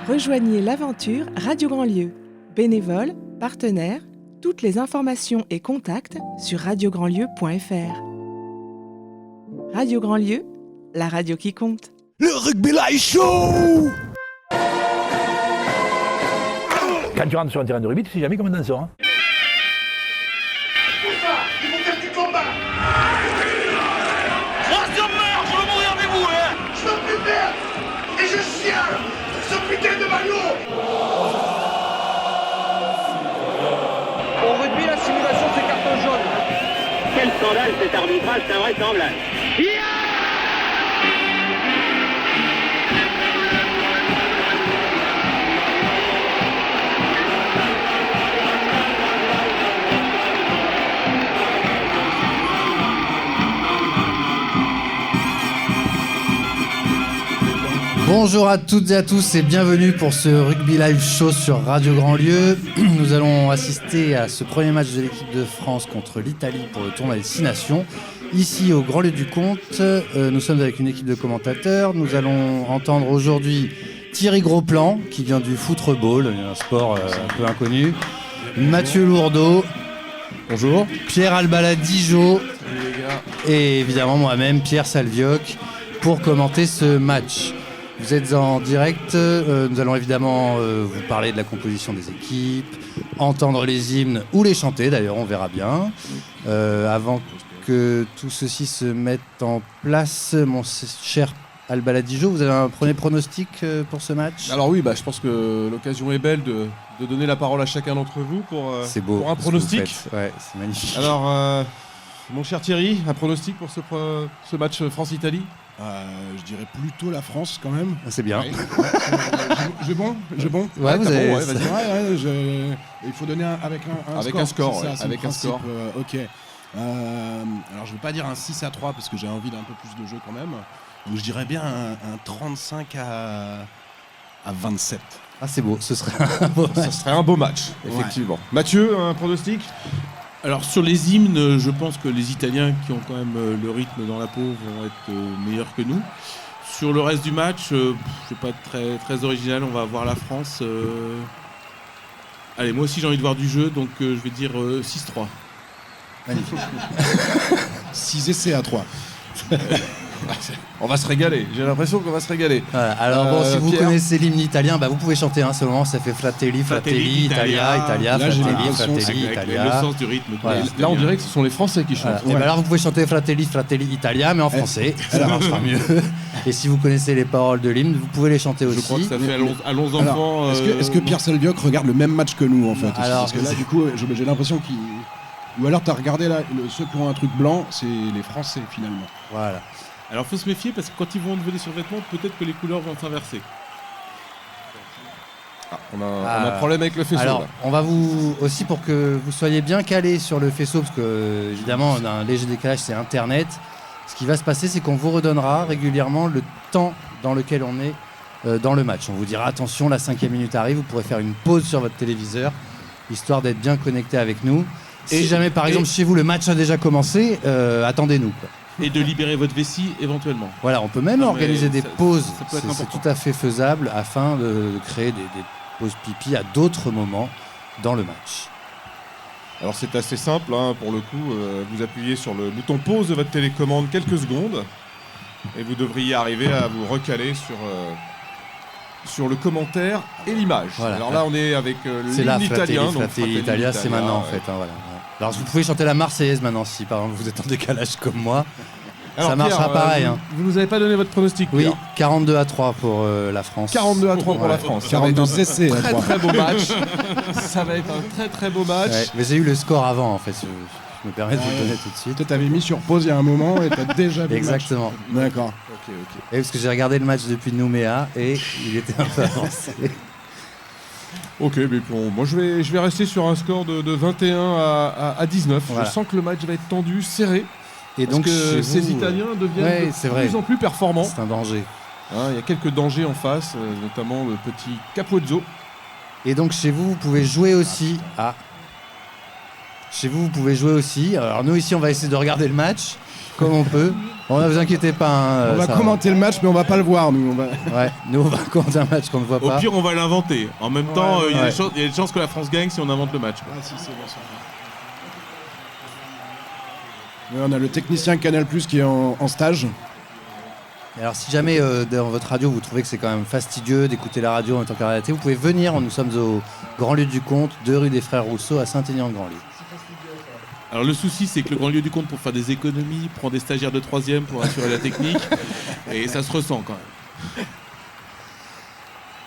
Rejoignez l'aventure Radio Grandlieu. Bénévoles, partenaires, toutes les informations et contacts sur radiograndlieu.fr. Radio Grandlieu, la radio qui compte. Le Rugby Live Show! Quand tu rentres sur un terrain de rugby, tu sais jamais comment t'en sors. Tout ça, il faut faire du combat. Moi, je meurs, je veux mourir avec vous, hein! Je veux plus perdre. Et je chiale ce putain de maillot. Au rugby, la simulation, c'est carton jaune. Quel scandale cet arbitrage, c'est invraisemblable. Bonjour à toutes et à tous et bienvenue pour ce Rugby Live Show sur Radio Grandlieu. Nous allons assister à ce premier match de l'équipe de France contre l'Italie pour le tournoi des 6 nations. Ici au Grand Lieu du Comte, nous sommes avec une équipe de commentateurs. Nous allons entendre aujourd'hui Thierry Grosplan qui vient du football, un sport un peu inconnu. Mathieu Lourdeau. Bonjour. Pierre Albaladijo. Et évidemment moi-même, Pierre Salvioc, pour commenter ce match. Vous êtes en direct, nous allons évidemment vous parler de la composition des équipes, entendre les hymnes ou les chanter d'ailleurs, on verra bien. Avant que tout ceci se mette en place, mon cher Albaladijo, vous avez un premier pronostic pour ce match ? Alors oui, je pense que l'occasion est belle de donner la parole à chacun d'entre vous pour un pronostic. Ouais, c'est magnifique. Alors, mon cher Thierry, un pronostic pour ce match France-Italie ? Je dirais plutôt la France quand même. C'est bien. Ouais. J'ai bon. Ouais, vous avez... vas-y. Il faut donner avec un score. Avec un score. Ok. Alors je vais pas dire un 6-3 parce que j'ai envie d'un peu plus de jeu quand même. Donc je dirais bien un 35 à 27. Ah c'est beau, ce serait un beau match, effectivement. Ouais. Mathieu, un pronostic ? Alors sur les hymnes, je pense que les Italiens qui ont quand même le rythme dans la peau vont être meilleurs que nous. Sur le reste du match, je ne vais pas être très, très original, on va voir la France. Allez, moi aussi j'ai envie de voir du jeu, donc je vais dire 6-3. Magnifique. 6 essais à 3. On va se régaler, j'ai l'impression qu'on va se régaler. Voilà. Alors si vous connaissez l'hymne italien, vous pouvez chanter ce moment, ça fait Fratelli, Italia, là, Fratelli, Italia. Le sens du rythme. Voilà. Là on dirait que ce sont les Français qui chantent. Voilà. Et alors vous pouvez chanter Fratelli, Italia, mais en français, ça marchera mieux. Et si vous connaissez les paroles de l'hymne, vous pouvez les chanter aussi. Je crois que ça fait allons enfants. Est-ce que Pierre Salvioc regarde le même match que nous en fait alors, parce que là du coup j'ai l'impression qu'il... Ou alors tu as regardé là, ceux qui ont un truc blanc, c'est les Français finalement. Voilà. Alors faut se méfier parce que quand ils vont enlever les survêtements, peut-être que les couleurs vont s'inverser. On a un problème avec le faisceau. Alors, là. on va vous aussi, pour que vous soyez bien calés sur le faisceau, parce que évidemment on a un léger décalage, c'est Internet. Ce qui va se passer, c'est qu'on vous redonnera régulièrement le temps dans lequel on est dans le match. On vous dira attention, la 5e minute arrive, vous pourrez faire une pause sur votre téléviseur, histoire d'être bien connecté avec nous. Si jamais par exemple chez vous le match a déjà commencé, attendez-nous quoi. Et de libérer votre vessie éventuellement. Voilà, on peut même organiser des pauses, ça c'est tout à fait faisable afin de créer des pauses pipi à d'autres moments dans le match. Alors c'est assez simple, pour le coup, vous appuyez sur le bouton pause de votre télécommande quelques secondes et vous devriez arriver à vous recaler sur le commentaire et l'image. Voilà. Alors là on est avec l'hymne italien. Fratelli Italia, c'est maintenant en fait. Voilà. Alors vous pouvez chanter la Marseillaise maintenant si par exemple vous êtes en décalage comme moi. Alors, ça marchera Pierre, pareil. Vous nous avez pas donné votre pronostic, Oui, Pierre. 42-3 pour la France. 42-3 pour la France. Ça va être un essais, très très beau match. Ça va être un très très beau match. Ouais, mais j'ai eu le score avant en fait. Je me permets de vous le donner tout de suite. Toi, t'avais mis sur pause il y a un moment et t'as déjà vu Exactement. le match. D'accord. Ok. Et parce que j'ai regardé le match depuis Nouméa et il était un peu avancé. Ok, mais bon, moi je vais rester sur un score de 21 à 19. Voilà. Je sens que le match va être tendu, serré. Et parce donc que ces Italiens deviennent de plus en plus performants. C'est un danger. Il y a quelques dangers en face, notamment le petit Capuzzo. Et donc chez vous, vous pouvez jouer aussi. Chez vous, vous pouvez jouer aussi. Alors nous ici, on va essayer de regarder le match comme on peut. Bon, ne vous inquiétez pas. Hein, On va ça- commenter le match, mais on va pas le voir, nous. Ouais, nous, on va commenter un match qu'on ne voit Au pas. pire, on va l'inventer. En même temps, il y a ouais. des chances que la France gagne si on invente le match. Ah, si, c'est bon, ça va. Ouais, on a le technicien Canal+ qui est en stage. Et alors, si jamais dans votre radio vous trouvez que c'est quand même fastidieux d'écouter la radio en même temps que la réalité, vous pouvez venir. Nous sommes au Grand Lieu du Comte, 2 rue des Frères Rousseau à Saint-Aignan-Grand-Lieu. Alors le souci, c'est que le Grand Lieu du Comte, pour faire des économies, prend des stagiaires de 3e pour assurer la technique. Et ça se ressent quand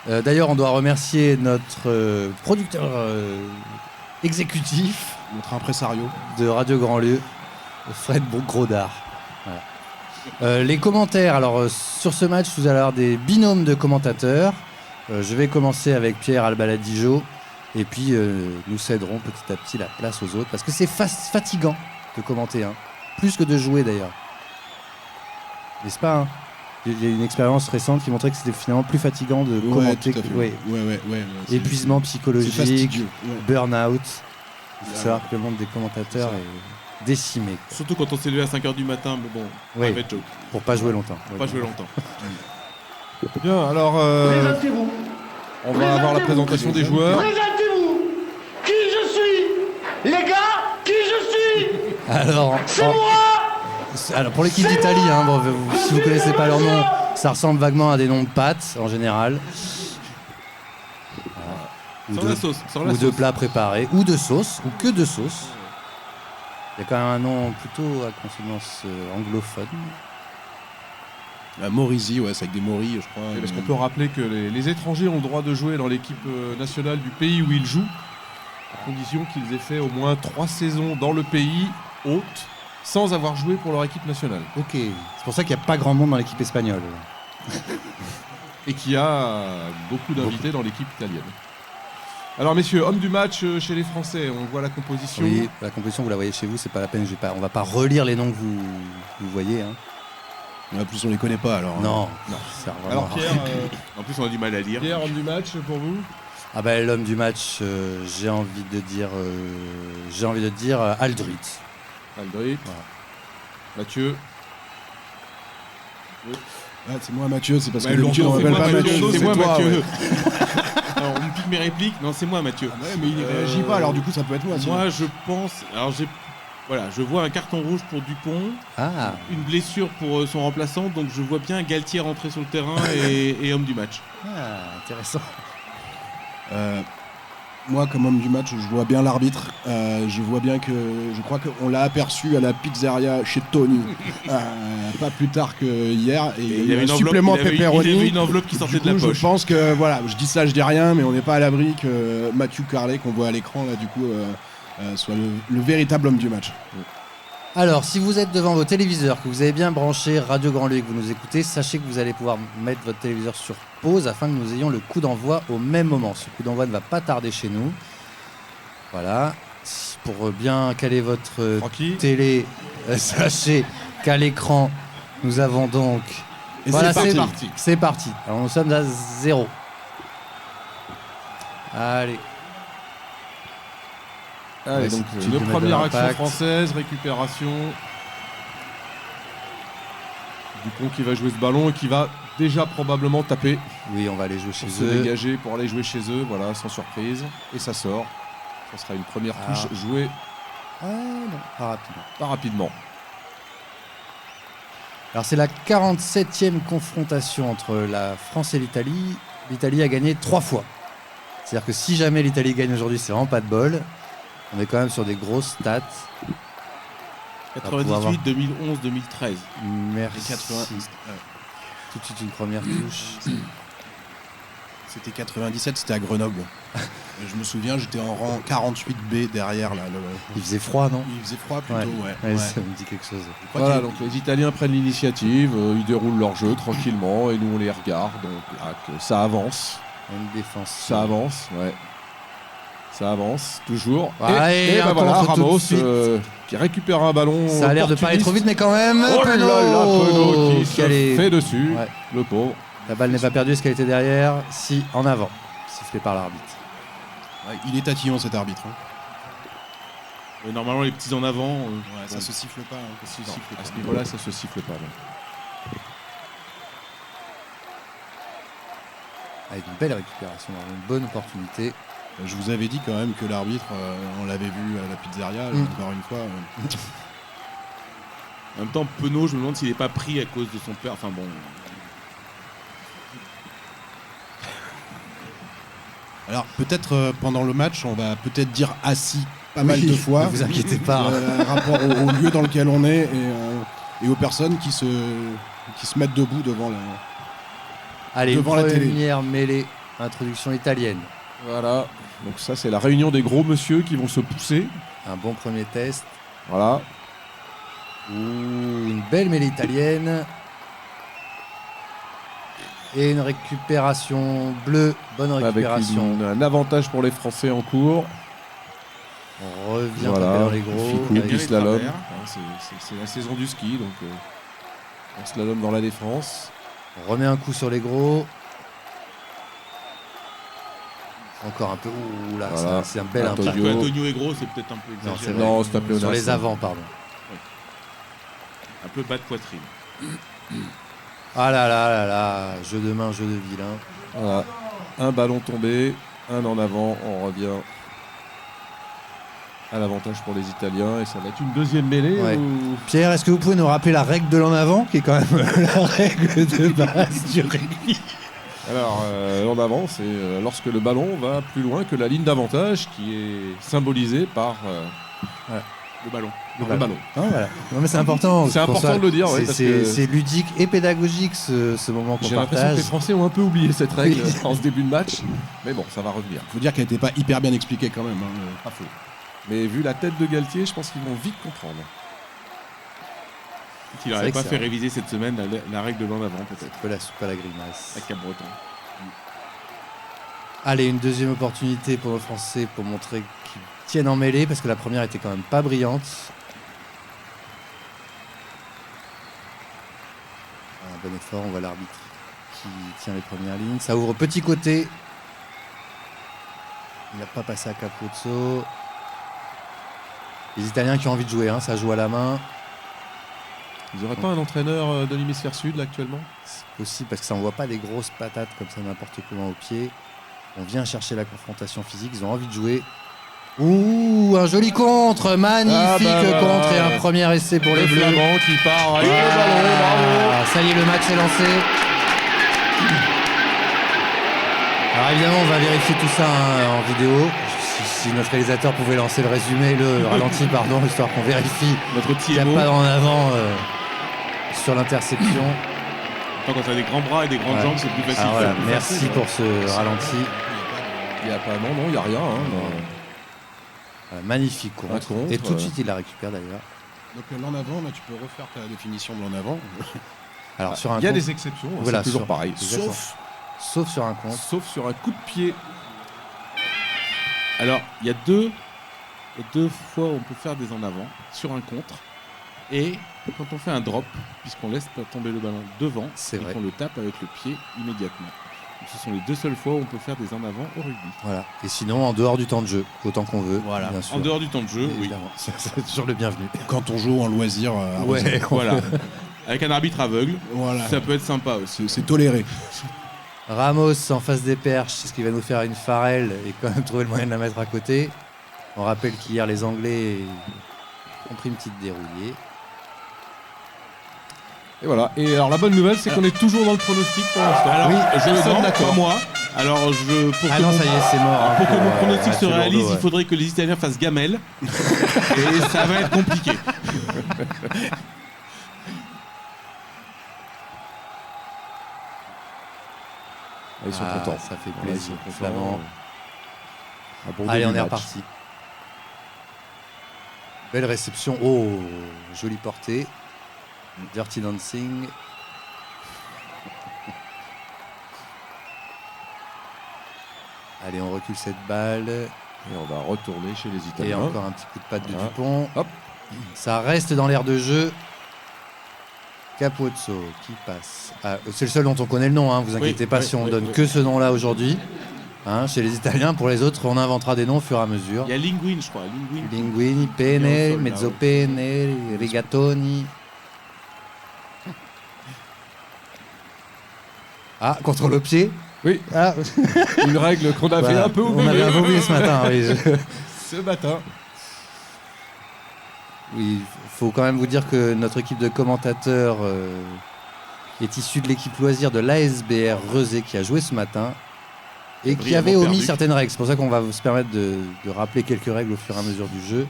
même. D'ailleurs, on doit remercier notre producteur exécutif, Notre impresario. de Radio Grand Lieu, Fred Grodard. Voilà. Les commentaires, alors sur ce match, vous allez avoir des binômes de commentateurs. Je vais commencer avec Pierre Albaladijo. Et puis, nous céderons petit à petit la place aux autres. Parce que c'est fatigant de commenter. Hein. Plus que de jouer, d'ailleurs. N'est-ce pas hein. Il y a une expérience récente qui montrait que c'était finalement plus fatigant de commenter. tout à fait. Ouais. Ouais, Épuisement c'est psychologique, fastidieux. Ouais. burn-out. Il faut savoir que le monde des commentateurs est décimé. Quoi. Surtout quand on s'est levé à 5h du matin, mais bon, Oui. ça va être joke. Pour pas jouer longtemps. Pas jouer longtemps. Bien, alors Présentez-vous. on va avoir la présentation des joueurs. Présentez-vous. Qui je suis? Les gars, qui je suis? Alors, C'est moi. alors pour l'équipe d'Italie, hein, bon, si vous connaissez pas leur nom, ça ressemble vaguement à des noms de pâtes en général. Ou Sans de- la sauce. Sans la ou de sauce. plats préparés, ou de sauce, ou que de sauce. Il y a quand même un nom plutôt à consonance anglophone. La Morizi, ouais, c'est avec des moris, je crois. Parce qu'on peut rappeler que les étrangers ont le droit de jouer dans l'équipe nationale du pays où ils jouent, à condition qu'ils aient fait au moins 3 saisons dans le pays hôte, sans avoir joué pour leur équipe nationale. Ok, c'est pour ça qu'il n'y a pas grand monde dans l'équipe espagnole. Et qu'il y a beaucoup d'invités dans l'équipe italienne. Alors messieurs, homme du match chez les Français, on voit la composition. Oui, la composition, vous la voyez chez vous, c'est pas la peine, on va pas relire les noms que vous voyez. Hein. En plus, on les connaît pas alors. Non, Non. ça sert vraiment Alors à Pierre, rien. En plus, on a du mal à lire. Pierre, homme du match pour vous? Ah ben l'homme du match, j'ai envie de dire Aldrit. Aldrit. Voilà. Mathieu. Ah, c'est moi Mathieu, c'est parce que Ouais, d'habitude on Lourdeau, m'appelle pas Mathieu, Mathieu. c'est moi, toi, Mathieu. ouais. Alors, on me pique mes répliques. Non, c'est moi, Mathieu. Ouais, mais il réagit pas, alors du coup ça peut être moi. sinon. Moi, je pense. Alors, je vois un carton rouge pour Dupont, Ah, une blessure pour son remplaçant, donc je vois bien Galtier rentrer sur le terrain et homme du match. intéressant. Moi, comme homme du match, je vois bien l'arbitre. Je vois bien que. Je crois qu'on l'a aperçu à la pizzeria chez Tony. Pas plus tard que hier. Et il y a eu un supplément il avait pepperoni. une enveloppe qui sortait Du de la coup, poche. je pense que, voilà, je dis ça, je dis rien, mais on n'est pas à l'abri que Mathieu Carlet, qu'on voit à l'écran, là, du coup, soit le véritable homme du match. Alors, si vous êtes devant vos téléviseurs, que vous avez bien branché Radio Grand Lieu et que vous nous écoutez, sachez que vous allez pouvoir mettre votre téléviseur sur pause afin que nous ayons le coup d'envoi au même moment. Ce coup d'envoi ne va pas tarder chez nous. Voilà. Pour bien caler votre Francky. télé, sachez qu'à l'écran, nous avons donc... Et voilà, c'est parti. C'est parti. Alors, nous sommes à 0. Allez. Allez, Ouais, donc si tu une peux mettre première de action l'impact. française, récupération. Dupont qui va jouer ce ballon et qui va déjà probablement taper Oui, on va aller jouer chez pour se eux. dégager pour aller jouer chez eux, voilà, sans surprise. Et ça sort. Ça sera une première touche jouée Ah non, pas rapidement. pas rapidement. Alors c'est la 47e confrontation entre la France et l'Italie. L'Italie a gagné 3 fois. C'est-à-dire que si jamais l'Italie gagne aujourd'hui, c'est vraiment pas de bol. On est quand même sur des grosses stats. 98, 2011, 2013. Merci. Et 80. Tout de suite une première touche. C'était 97, c'était à Grenoble. Je me souviens, j'étais en rang 48B derrière là. Il faisait froid, non? Il faisait froid plutôt, ouais. Ça me dit quelque chose. Voilà, donc les Italiens prennent l'initiative, ils déroulent leur jeu tranquillement et nous on les regarde. Donc là, que ça avance, Une défense. ça avance, ouais. Ça avance, toujours. Ouais, et un bah voilà, contre tout de Ramos suite. qui récupère un ballon. Ça a l'air de pas aller trop vite, mais quand même. Oh là là, Penaud qui se Quel est- fait dessus, Ouais. le pauvre. La balle n'est pas perdue, est-ce qu'elle était derrière? Si, en avant. Sifflé par l'arbitre. Ouais, il est tatillon cet arbitre. Hein. Normalement, les petits en avant. Ça se siffle pas. À ce niveau-là, ça se siffle pas. Non. Avec une belle récupération, une bonne opportunité. Je vous avais dit quand même que l'arbitre, on l'avait vu à la pizzeria, encore une fois. En même temps, Penaud, je me demande s'il n'est pas pris à cause de son père. Enfin bon. Alors peut-être pendant le match, on va peut-être dire assis pas mal de fois. Ne vous inquiétez pas. Rapport au lieu dans lequel on est et aux personnes qui se mettent debout devant Allez, devant la télé. Première mêlée, introduction italienne. Voilà. Donc ça, c'est la réunion des gros monsieur qui vont se pousser. Un bon premier test. Voilà. Une belle mêlée italienne. Et une récupération bleue. Bonne récupération. Avec un avantage pour les Français en cours. On revient dans les gros. Avec le slalom. C'est la saison du ski, donc on slalom dans la défense. On remet un coup sur les gros. Encore un peu. Ouh là, voilà. c'est un bel impact. Antonio est gros, c'est peut-être un peu exagéré. Non, c'est un pléonasme. Sur les avants, pardon. Oui. Un peu bas de poitrine. Ah là là là là, jeu de main, jeu de vilain. Voilà. Un ballon tombé, un en avant, on revient à l'avantage pour les Italiens et ça va être une deuxième mêlée. Ouais. Ou... Pierre, est-ce que vous pouvez nous rappeler la règle de l'en avant, qui est quand même la règle de base du rugby? Alors, en avant, c'est lorsque le ballon va plus loin que la ligne d'avantage qui est symbolisée par le ballon. Le ballon. Ah, voilà. Non, mais c'est important. C'est important de le dire. Ouais, c'est ludique et pédagogique ce moment qu'on J'ai l'impression partage. que les Français ont un peu oublié cette règle en ce début de match. Mais bon, ça va revenir. Il faut dire qu'elle n'était pas hyper bien expliquée quand même. Pas faux. Mais vu la tête de Galtier, je pense qu'ils vont vite comprendre. Qu'il n'aurait pas fait réviser cette semaine la règle de l'en avant, peut-être. Pas la grimace. Avec Cap-Breton. Allez, une deuxième opportunité pour nos Français pour montrer qu'ils tiennent en mêlée, parce que la première était quand même pas brillante. Un bon effort, on voit l'arbitre qui tient les premières lignes. Ça ouvre petit côté. Il n'a pas passé à Capuzzo. Les Italiens qui ont envie de jouer, ça joue à la main. Ils n'auraient pas un entraîneur de l'hémisphère sud là actuellement? C'est possible parce que ça envoie pas des grosses patates comme ça n'importe comment au pied. On vient chercher la confrontation physique, ils ont envie de jouer. Ouh, un joli contre, magnifique contre et un premier essai pour les Bleus. Qui part avec le ballon, bravo. Ça y est, le match est lancé. Alors évidemment, on va vérifier tout ça en vidéo. Si notre réalisateur pouvait lancer le résumé, le ralenti, pardon, histoire qu'on vérifie qu'il n'y a pas en avant sur l'interception. Quand tu as des grands bras et des grandes jambes, c'est plus facile. Alors voilà, merci pour ce ralenti. Il n'y a pas, non, il n'y a rien. Magnifique contre. Et tout de suite, il la récupère d'ailleurs. Donc l'en avant, là, tu peux refaire ta définition de l'en avant. Alors sur un il y a des exceptions, c'est toujours pareil. Sauf sur un contre. Sauf sur un coup de pied. Alors, il y a deux fois où on peut faire des en avant sur un contre. Et quand on fait un drop, puisqu'on laisse pas tomber le ballon devant, c'est vrai, qu'on le tape avec le pied immédiatement. Donc, ce sont les deux seules fois où on peut faire des en avant au rugby. Voilà. Et sinon, en dehors du temps de jeu, autant qu'on veut. Voilà. Bien sûr. En dehors du temps de jeu, évidemment. C'est toujours le bienvenu. Quand on joue en loisir. Voilà. Avec un arbitre aveugle, voilà. Ça peut être sympa aussi. C'est toléré. Ramos en face des perches, c'est ce qui va nous faire une farelle et quand même trouver le moyen de la mettre à côté. On rappelle qu'hier, les Anglais ont pris une petite dérouillée. Et voilà. Et alors la bonne nouvelle, c'est qu'on est toujours dans le pronostic pour l'instant. Alors, oui, je d'accord. Moi. Alors non, ça y est, c'est mort. Pour que mon pronostic se réalise, il faudrait que les Italiens fassent gamelle. Et ça va être compliqué. Ils sont contents. Ça fait plaisir. Flamand. Allez, on est reparti. Belle réception. Oh, jolie portée. Dirty Dancing. Allez, on recule cette balle. Et on va retourner chez les Italiens. Et encore un petit coup de patte de Dupont. Hop. Ça reste dans l'air de jeu. Capuzzo qui passe. C'est le seul dont on connaît le nom, vous inquiétez pas si on donne que ce nom-là aujourd'hui. Hein, chez les Italiens, pour les autres, on inventera des noms au fur et à mesure. Il y a Linguine, je crois. Linguini, Qui est au pene, sol, là, mezzo pene, rigatoni. Ah, contrôle au pied. Oui, Ah, une règle qu'on avait voilà. un peu On oubliée. avait un peu oublié ce matin. Oui, Ce matin. Oui, faut quand même vous dire que notre équipe de commentateurs est issue de l'équipe loisir de l'ASBR Rezé qui a joué ce matin et qui avait omis perdu. certaines règles. C'est pour ça qu'on va se permettre de rappeler quelques règles au fur et à mesure du jeu.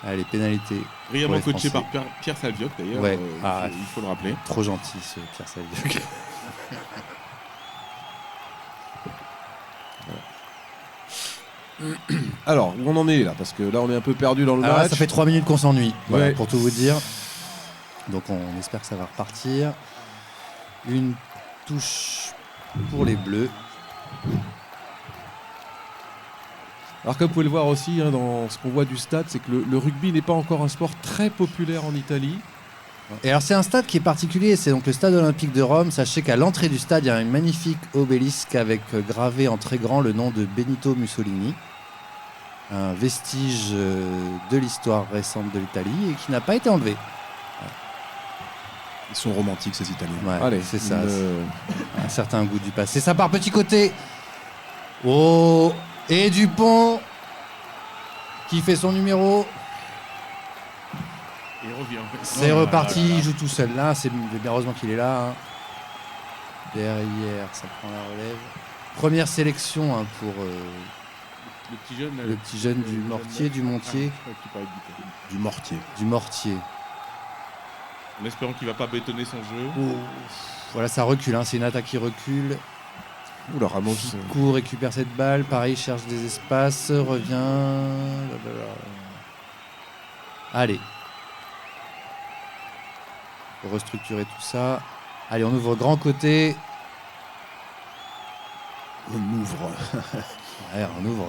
Allez, pénalité. Brillamment pour les coaché Français. par Pierre Salvioc d'ailleurs. Ouais. Ah, il faut le rappeler. Trop gentil ce Pierre Salvioc. Alors, où on en est là? Parce que là, on est un peu perdu dans le Alors là, match. ça fait 3 minutes qu'on s'ennuie, voilà, Ouais. pour tout vous dire. Donc on espère que ça va repartir. Une touche pour les Bleus. Alors comme vous pouvez le voir aussi hein, dans ce qu'on voit du stade, c'est que le rugby n'est pas encore un sport très populaire en Italie. Et alors c'est un stade qui est particulier, c'est donc le stade olympique de Rome. Sachez qu'à l'entrée du stade, il y a une magnifique obélisque avec gravé en très grand le nom de Benito Mussolini. Un vestige de l'histoire récente de l'Italie et qui n'a pas été enlevé. Ils sont romantiques, ces Italiens. Ouais, Allez, c'est ça. une, Un certain goût du passé. Ça part petit côté. Oh, et Dupont qui fait son numéro. Et il revient. C'est Oh là reparti, là là. il joue tout seul là. C'est bien heureusement qu'il est là. Hein. Derrière, ça prend la relève. Première sélection hein, pour Le petit jeune. là, le petit jeune du Mortier, du Montier, Ah, je crois que tu parlais de Dupont. Du mortier. du Mortier. En espérant qu'il va pas bétonner son jeu. Voilà, ça recule. Hein. C'est une attaque qui recule. Oula, Ramos. Court, récupère cette balle. Pareil, cherche des espaces. Revient. Allez. Faut restructurer tout ça. Allez, on ouvre grand côté. On ouvre. Ouais, on ouvre.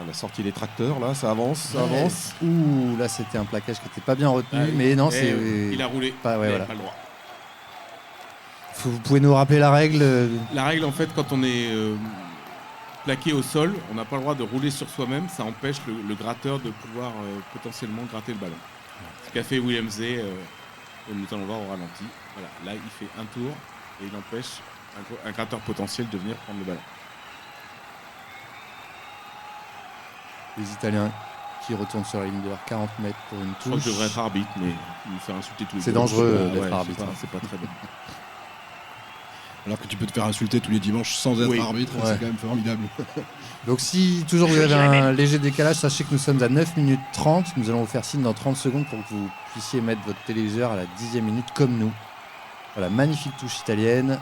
On a sorti les tracteurs là, ça avance, ça avance. Ouh, là c'était un plaquage qui n'était pas bien retenu, Ah, mais non, eh, c'est. Il a roulé. Pas, ouais, Il a voilà. pas le droit. Vous pouvez nous rappeler la règle La règle, en fait, quand on est plaqué au sol, on n'a pas le droit de rouler sur soi-même. Ça empêche le gratteur de pouvoir potentiellement gratter le ballon. Ce qu'a fait William Zay, nous allons voir au ralenti. Voilà, là, il fait un tour et il empêche un gratteur potentiel de venir prendre le ballon. Les Italiens qui retournent sur la ligne de 40 mètres pour une Je crois que touche. je devrais être arbitre, mais il me fait insulter tous les C'est jours. dangereux d'être Ouais, arbitre. C'est pas très bon. Alors que tu peux te faire insulter tous les dimanches sans être Oui. arbitre, Ouais. c'est quand même formidable. Donc si toujours vous avez un léger décalage, sachez que nous sommes à 9 minutes 30. Nous allons vous faire signe dans 30 secondes pour que vous puissiez mettre votre téléviseur à la 10e minute comme nous. Voilà, magnifique touche italienne.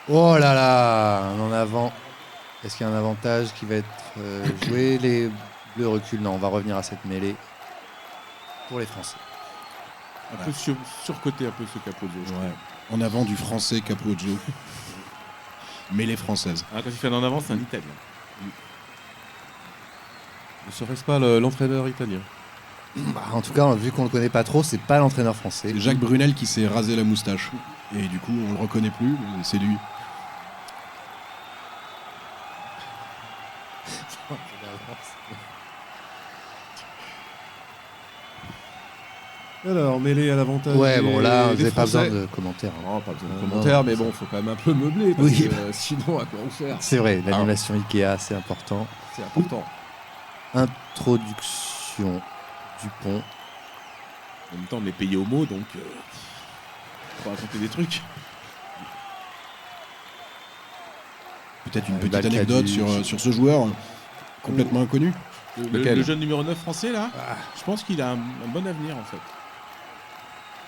Oh là là, en avant. Est-ce qu'il y a un avantage qui va être joué? Les Bleus reculent. Non, on va revenir à cette mêlée pour les Français. Un peu surcoté un peu ce Capozzo. je Ouais. En avant du français Capozzo. Mais les françaises. crois. Ah, quand il fait un en avant, c'est un Italien. Ne serait-ce pas l'entraîneur italien? Bah, en tout cas, vu qu'on le connaît pas trop, c'est pas l'entraîneur français. C'est Jacques Brunel qui s'est rasé la moustache. Et du coup, on le reconnaît plus, mais c'est lui. Alors, mêlé à l'avantage. Ouais, bon là, vous des n'avez pas besoin Français. de commentaires. hein. Non, pas besoin de Non, commentaires, non, mais bon, faut quand même un peu meubler. Parce Oui. que, sinon, à quoi on sert? C'est vrai, l'animation Ikea, c'est important. C'est important. Introduction du pont. En même temps, on est payé au mot, donc faut raconter des trucs. Peut-être une Ouais, petite Balkany. anecdote sur ce joueur complètement inconnu. Lequel? Le jeune numéro 9 français, là, je pense qu'il a un bon avenir, en fait.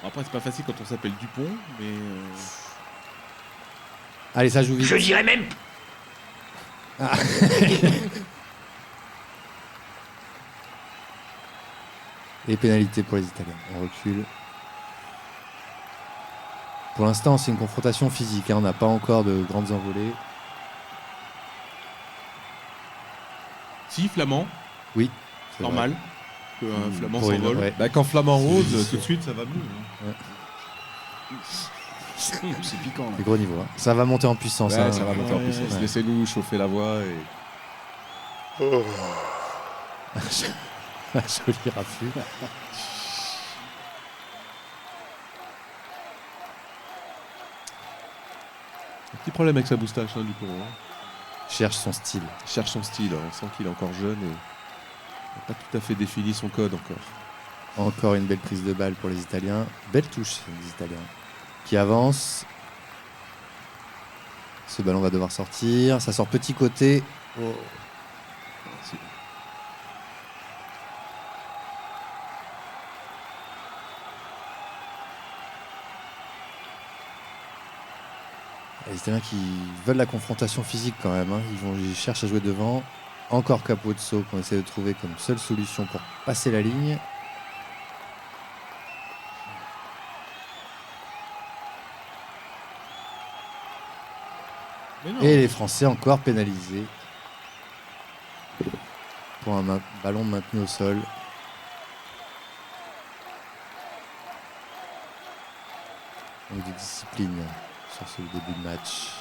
Bon, après, c'est pas facile quand on s'appelle Dupont, mais... Allez, ça joue vite. Je dirais même Et pénalité pour les Italiens. On recule. Pour l'instant, c'est une confrontation physique. Hein. On n'a pas encore de grandes envolées. Si, Flamand, Oui. c'est normal. Qu'un Flamand Pour une- s'envole. ouais. Bah, quand Flamand rose, tout de suite, ça va mieux. hein. C'est piquant. C'est gros niveau. Hein. Ça va monter en puissance. Ouais, hein. ça va monter en puissance. Ouais. Laissez-nous chauffer la voix et... Joli raffut. Un petit problème avec sa moustache, hein, du coup. Hein. Cherche son style. Il cherche son style, hein. On sent qu'il est encore jeune et n'a pas tout à fait défini son code encore. Encore une belle prise de balle pour les Italiens. Belle touche, les Italiens. Qui avance. Ce ballon va devoir sortir. Ça sort petit côté. Oh. Les Italiens qui veulent la confrontation physique quand même. Hein. Ils cherchent à jouer devant. Encore Capozzo qu'on essaie de trouver comme seule solution pour passer la ligne. Et les Français encore pénalisés pour un ballon maintenu au sol. Donc de discipline sur ce début de match.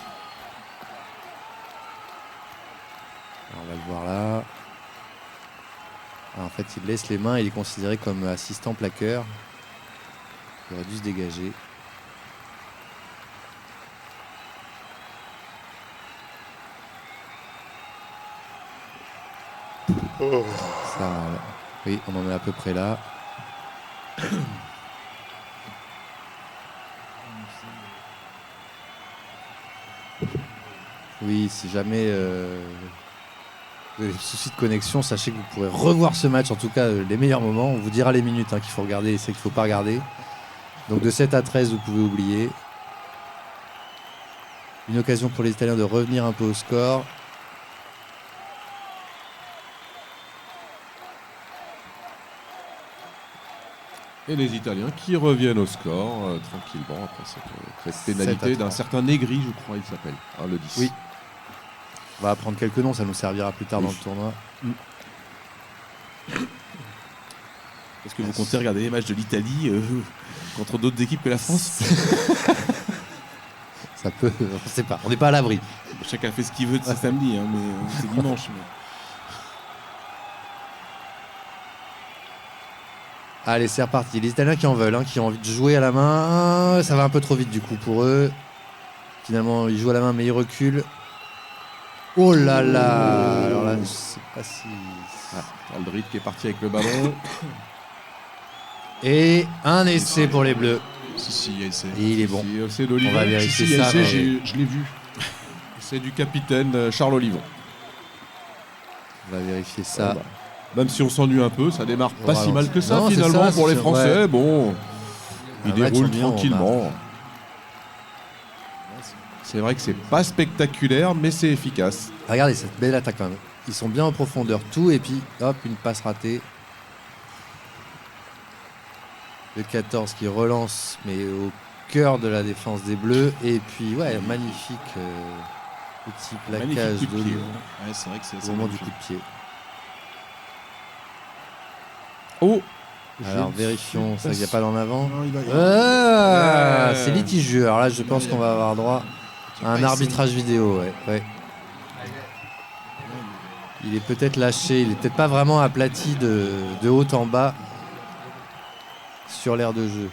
Alors on va le voir là. Alors en fait, il laisse les mains et il est considéré comme assistant plaqueur. Il aurait dû se dégager. Ça, oui, on en est à peu près là. Oui, si jamais vous avez des soucis de connexion, sachez que vous pourrez revoir ce match, en tout cas les meilleurs moments. On vous dira les minutes qu'il faut regarder et celles qu'il ne faut pas regarder. Donc de 7 à 13, vous pouvez oublier. Une occasion pour les Italiens de revenir un peu au score. Et les Italiens qui reviennent au score tranquillement après cette pénalité d'un certain Negri, je crois il s'appelle, le 10. Oui. On va apprendre quelques noms, ça nous servira plus tard dans le tournoi. Est-ce que vous comptez regarder les matchs de l'Italie contre d'autres équipes que la France? Ça peut, on ne sait pas, on n'est pas à l'abri. Chacun fait ce qu'il veut de ce samedi, hein, mais c'est dimanche. Mais... Allez, c'est reparti. Les Italiens qui en veulent, qui ont envie de jouer à la main. Ça va un peu trop vite du coup pour eux. Finalement, ils jouent à la main, mais ils reculent. Oh là là! Alors là, je sais pas si... Aldrit qui est parti avec le ballon. Et un essai pour les Bleus. Si, il y a essai. Et il est bon. C'est On va vérifier ça. Je l'ai vu. C'est du capitaine Charles Olivon. On va vérifier ça. Même si on s'ennuie un peu, ça démarre pas si mal que ça non, finalement ça, pour les Français. Ouais. Bon, ils déroulent bien, tranquillement. C'est vrai que c'est pas spectaculaire, mais c'est efficace. Regardez cette belle attaque quand même. Ils sont bien en profondeur, tout, et puis hop, une passe ratée. Le 14 qui relance, mais au cœur de la défense des Bleus. Et puis, ouais, magnifique petit plaquage coup de pied, ouais, c'est vrai que c'est au moment du coup de pied. Oh, alors vérifions, ça, il n'y a pas d'en avant. Non, il va- C'est litigieux. Alors là, je pense qu'on va avoir droit à un arbitrage vidéo. Ouais. Il est peut-être lâché, il est peut-être pas vraiment aplati de haut en bas sur l'aire de jeu.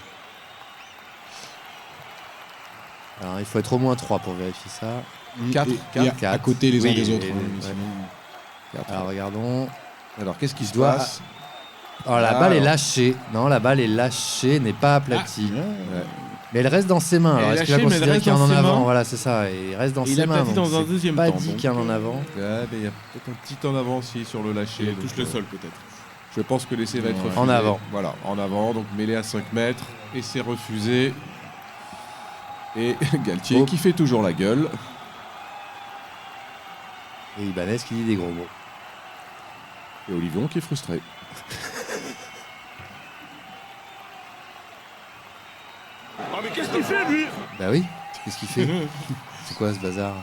Alors il faut être au moins 3 pour vérifier ça. 4. Et à côté les uns Oui, des autres. et- Sinon- Alors regardons. Alors qu'est-ce qui se doit- passe? Alors la balle est lâchée. Non, la balle est lâchée, n'est pas aplatie. Ouais. Mais elle reste dans ses mains. Elle Alors est est-ce qu'il va lâchée, mais elle considérer reste qu'il y a un dans en ses avant? mains. Voilà, c'est ça. Et il reste dans Et il ses est mains. aplati donc dans un c'est deuxième pas temps, dit donc, qu'il y a un en avant. Ouais, mais il y a peut-être un petit en avant aussi sur le lâcher. Il donc, touche le sol peut-être. Je pense que l'essai va être refusé. En avant. Voilà, en avant, donc mêlé à 5 mètres. Et c'est refusé. Et Galtier Oh. qui fait toujours la gueule. Et Ibanez qui dit des gros mots. Et Olivon qui est frustré. Ah mais qu'est-ce qu'il fait lui? Bah oui, qu'est-ce qu'il fait? C'est quoi ce bazar?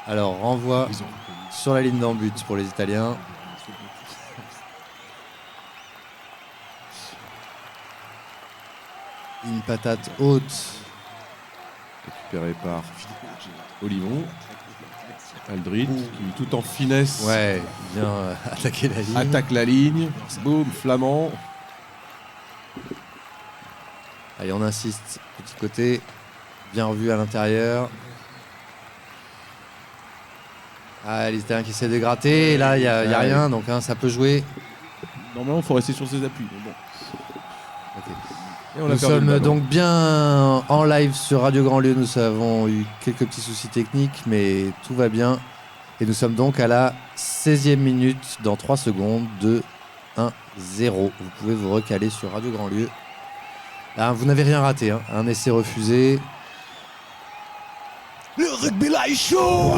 Alors, renvoi sur la ligne d'en but pour les Italiens. Une patate haute. Récupéré par Olivon. Aldrit, qui tout en finesse vient attaquer la ligne. Attaque la ligne. Boum, Flamand. Allez, on insiste. Petit côté. Bien revu à l'intérieur. Les Italiens qui essaient de gratter. Et là, il n'y a rien, donc ça peut jouer. Normalement, il faut rester sur ses appuis. Mais bon. Nous sommes donc bien en live sur Radio Grand Lieu. Nous avons eu quelques petits soucis techniques, mais tout va bien. Et nous sommes donc à la 16e minute, dans 3 secondes, de 1-0. Vous pouvez vous recaler sur Radio Grand Lieu. Là, vous n'avez rien raté, hein. Un essai refusé. Le rugby live show.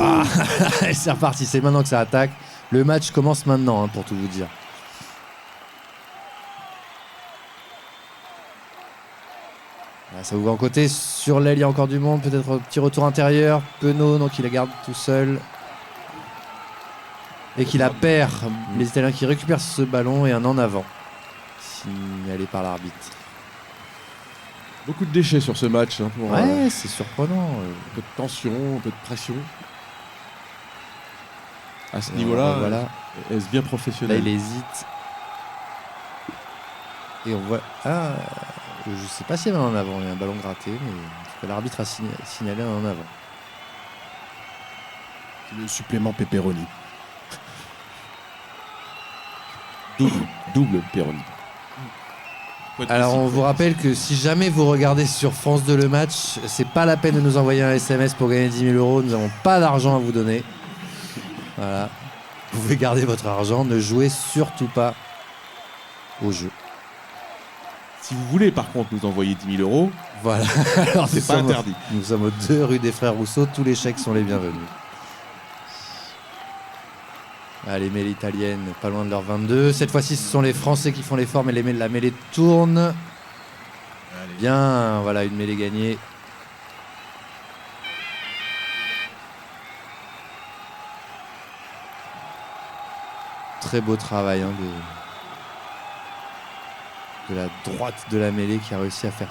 Et c'est reparti, c'est maintenant que ça attaque. Le match commence maintenant, hein, pour tout vous dire. Ça ouvre en côté, sur l'aile il y a encore du monde, peut-être un petit retour intérieur, Penaud, donc il la garde tout seul. Et qui la perd, les Italiens qui récupèrent ce ballon et un en avant, signalé par l'arbitre. Beaucoup de déchets sur ce match. Hein, c'est surprenant. Un peu de tension, un peu de pression. À ce niveau-là, est-ce bien professionnel? Là il hésite. Et on voit... je ne sais pas s'il y avait un en avant, il y a un ballon gratté, mais en tout cas, l'arbitre a signalé un en avant. Le supplément pepperoni. Double pepperoni. Alors on vous rappelle que si jamais vous regardez sur France 2 le match, c'est pas la peine de nous envoyer un SMS pour gagner 10 000 €, nous n'avons pas d'argent à vous donner. Voilà. Vous pouvez garder votre argent, ne jouez surtout pas au jeu. Si vous voulez par contre nous envoyer 10 000 €, voilà. Alors c'est pas interdit. Nous sommes aux 2 rue des Frères Rousseau, tous les chèques sont les bienvenus. Les mêlées italiennes, pas loin de leur 22. Cette fois-ci, ce sont les Français qui font l'effort, mais la mêlée tourne. Bien, voilà, une mêlée gagnée. Très beau travail de la droite de la mêlée qui a réussi à faire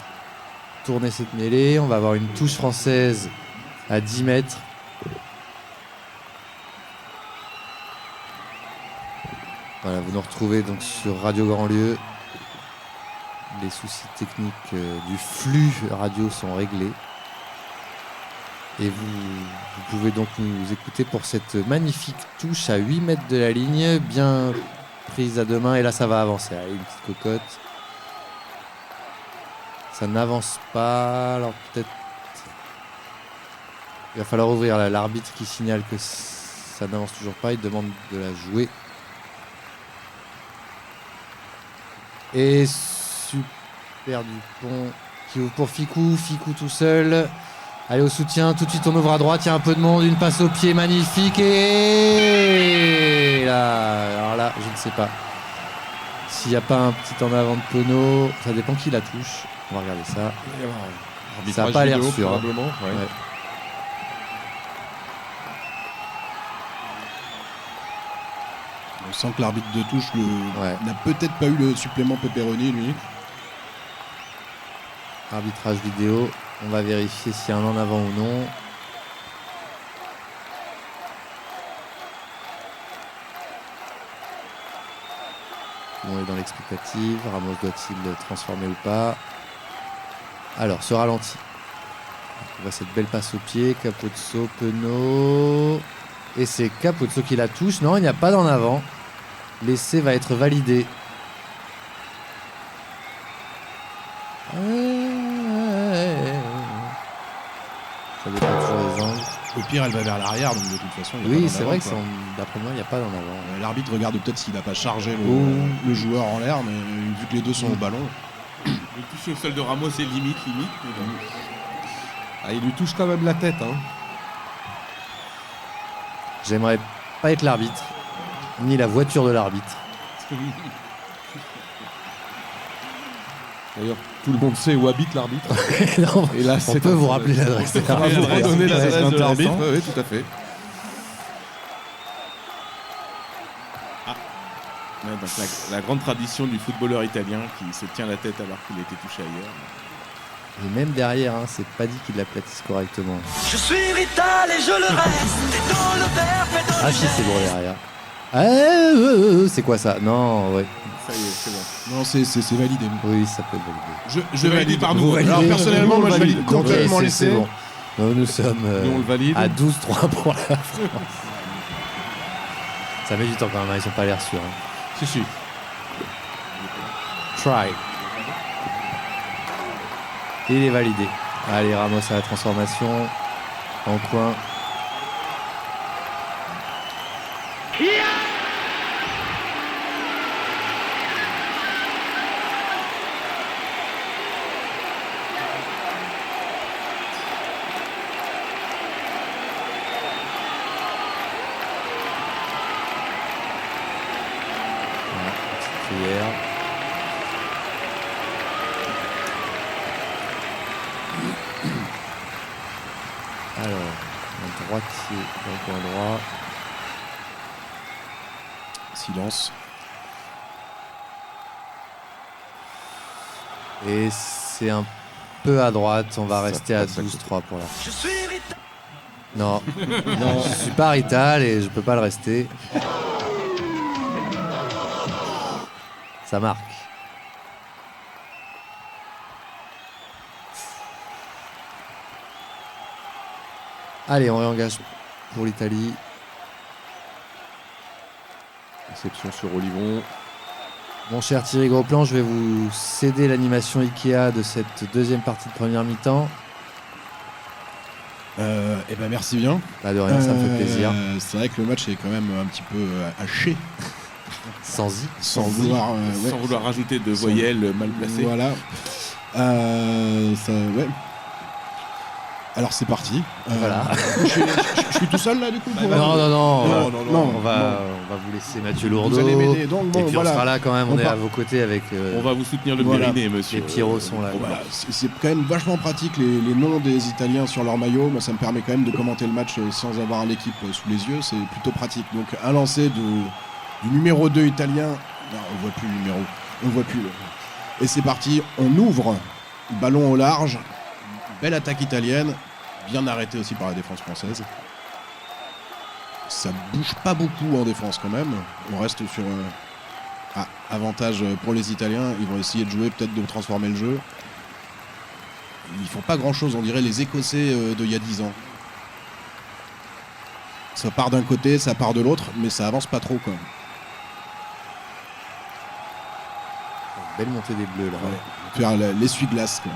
tourner cette mêlée. On va avoir une touche française à 10 mètres. Voilà, vous nous retrouvez donc sur Radio Grand Lieu. Les soucis techniques du flux radio sont réglés. Et vous pouvez donc nous écouter pour cette magnifique touche à 8 mètres de la ligne, bien prise à deux mains. Et là, ça va avancer. Allez, une petite cocotte. Ça n'avance pas. Alors peut-être... Il va falloir ouvrir l'arbitre qui signale que ça n'avance toujours pas. Il demande de la jouer. Et super Dupont qui ouvre pour Ficou tout seul. Allez au soutien, tout de suite on ouvre à droite, il y a un peu de monde, une passe au pied magnifique et là, alors là, je ne sais pas. S'il n'y a pas un petit en avant de Penaud, ça dépend qui la touche. On va regarder ça. Ça n'a pas l'air sûr. Probablement, ouais. On sent que l'arbitre de touche n'a peut-être pas eu le supplément pepperoni, lui. Arbitrage vidéo, on va vérifier s'il y a un en avant ou non. On est dans l'explicative. Ramos doit-il transformer ou pas? Alors, ce ralenti. On voit cette belle passe au pied. Capozzo, Penaud. Et c'est Capozzo qui la touche. Non, il n'y a pas d'en avant. L'essai va être validé. Ça dépend toujours des angles. Au pire, elle va vers l'arrière, donc de toute façon. Oui, c'est vrai que d'après moi, il n'y a pas d'en avant. L'arbitre regarde peut-être s'il n'a pas chargé le joueur en l'air, mais vu que les deux sont au ballon. Le toucher au sol de Ramos est limite. Il lui touche quand même la tête. J'aimerais pas être l'arbitre, ni la voiture de l'arbitre. D'ailleurs, tout le monde sait où habite l'arbitre. Non, et là, on peut vous rappeler l'adresse. On va vous redonner l'adresse de l'arbitre. Oui, tout à fait. Donc la grande tradition du footballeur italien qui se tient la tête alors qu'il a été touché ailleurs. Et même derrière, hein, c'est pas dit qu'il l'aplatisse correctement. Je suis Rital et je le reste. T'es dans le verbe et dans Ah si, c'est bon derrière. C'est quoi ça? Non, ouais. Ça y est, c'est bon. Non, c'est validé. Oui, ça peut être validé. Je valide par nous. Vous validez. Alors personnellement, moi je valide Ok, complètement c'est l'essai. bon. Nous sommes Nous on le valide. à 12-3 pour la France. Ça met du temps quand même, hein, ils sont pas l'air sûrs. Hein. Si. Try. Et il est validé. Allez, Ramos à la transformation. En coin. Voilà, petite prière. Alors, un droitier dans le coin droit. Silence. Et c'est un peu à droite. On va rester à 12-3 pour la. Je suis Rital. Non, non, je suis pas Rital et je peux pas le rester. Ça marque. Allez, on réengage pour l'Italie. Réception sur Olivon. Mon cher Thierry Grosplan, je vais vous céder l'animation Ikea de cette deuxième partie de première mi-temps. Eh ben merci bien. Bah de rien, ça me fait plaisir. C'est vrai que le match est quand même un petit peu haché. Sans Sans vouloir Rajouter de voyelles mal placées. Voilà. Ouais. Alors c'est parti. Voilà. Je suis tout seul là du coup pour... Non. Non. On va vous laisser Mathieu Lourdeau. Vous allez m'aider. Donc bon, et puis voilà. on sera là quand même, on est part. à vos côtés avec. On va vous soutenir le Voilà. Pyrénées, monsieur. Les Pierrots sont là. Voilà, c'est quand même vachement pratique les noms des Italiens sur leur maillot. Moi, ça me permet quand même de commenter le match sans avoir l'équipe sous les yeux. C'est plutôt pratique. Donc, un lancer du numéro 2 italien. Non, on voit plus le numéro. On voit plus. Et c'est parti. On ouvre. Ballon au large. Belle attaque italienne. Bien arrêtée aussi par la défense française. Ça bouge pas beaucoup en défense quand même. On reste sur avantage pour les Italiens. Ils vont essayer de jouer, peut-être de transformer le jeu. Ils font pas grand-chose, on dirait les Écossais d'il y a 10 ans. Ça part d'un côté, ça part de l'autre, mais ça avance pas trop quoi. Belle montée des Bleus là. Ouais. Faire l'essuie-glace quoi.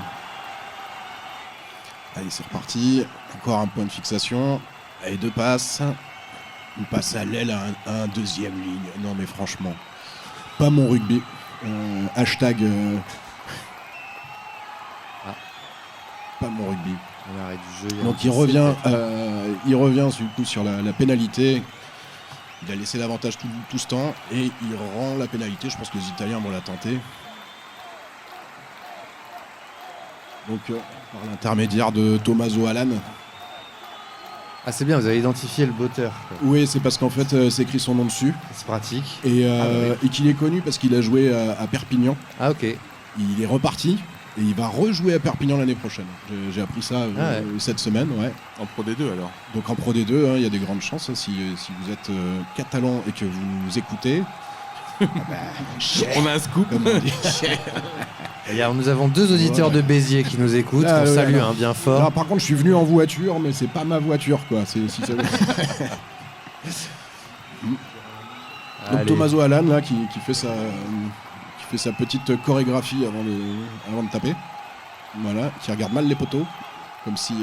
Allez, c'est reparti. Encore un point de fixation. Allez, 2 passes. Une passe à l'aile à un deuxième ligne. Non, mais franchement, pas mon rugby. Hashtag. Pas mon rugby. On arrête du jeu. Donc il revient du coup sur la pénalité. Il a laissé l'avantage tout ce temps et il rend la pénalité. Je pense que les Italiens vont la tenter. Donc par l'intermédiaire de Tommaso Alan. Ah c'est bien, vous avez identifié le botteur. Oui, c'est parce qu'en fait c'est écrit son nom dessus. C'est pratique. Et, bah et qu'il est connu parce qu'il a joué à Perpignan. Ah ok. Il est reparti et il va rejouer à Perpignan l'année prochaine. J'ai appris ça cette semaine, ouais. En Pro D2 alors. Donc en Pro D2, il y a des grandes chances si vous êtes catalan et que vous nous écoutez. On a un scoop. Comme on dit. Alors, nous avons 2 auditeurs de Béziers qui nous écoutent. On salue bien fort. Alors, par contre, je suis venu en voiture, mais c'est pas ma voiture, quoi. Donc Tommaso Alan là, qui fait sa petite chorégraphie avant de taper. Voilà, qui regarde mal les poteaux, comme si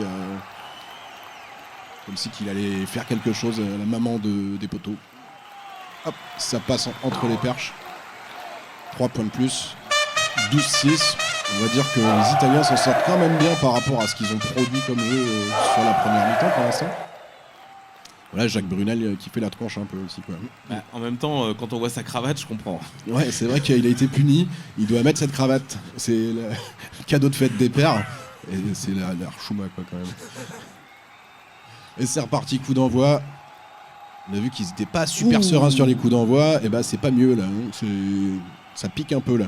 qu'il allait faire quelque chose à la maman des poteaux. Hop, ça passe entre les perches. 3 points de plus. 12-6. On va dire que les Italiens s'en sortent quand même bien par rapport à ce qu'ils ont produit comme jeu sur la première mi-temps pour l'instant. Voilà, Jacques Brunel qui fait la tronche un peu aussi quoi. Bah, en même temps, quand on voit sa cravate, je comprends. Ouais, c'est vrai qu'il a été puni. Il doit mettre cette cravate. C'est le cadeau de fête des pères. Et c'est la chouma quoi quand même. Et c'est reparti, coup d'envoi. On a vu qu'ils n'étaient pas super sereins sur les coups d'envoi. Et bah c'est pas mieux là. Ça pique un peu là.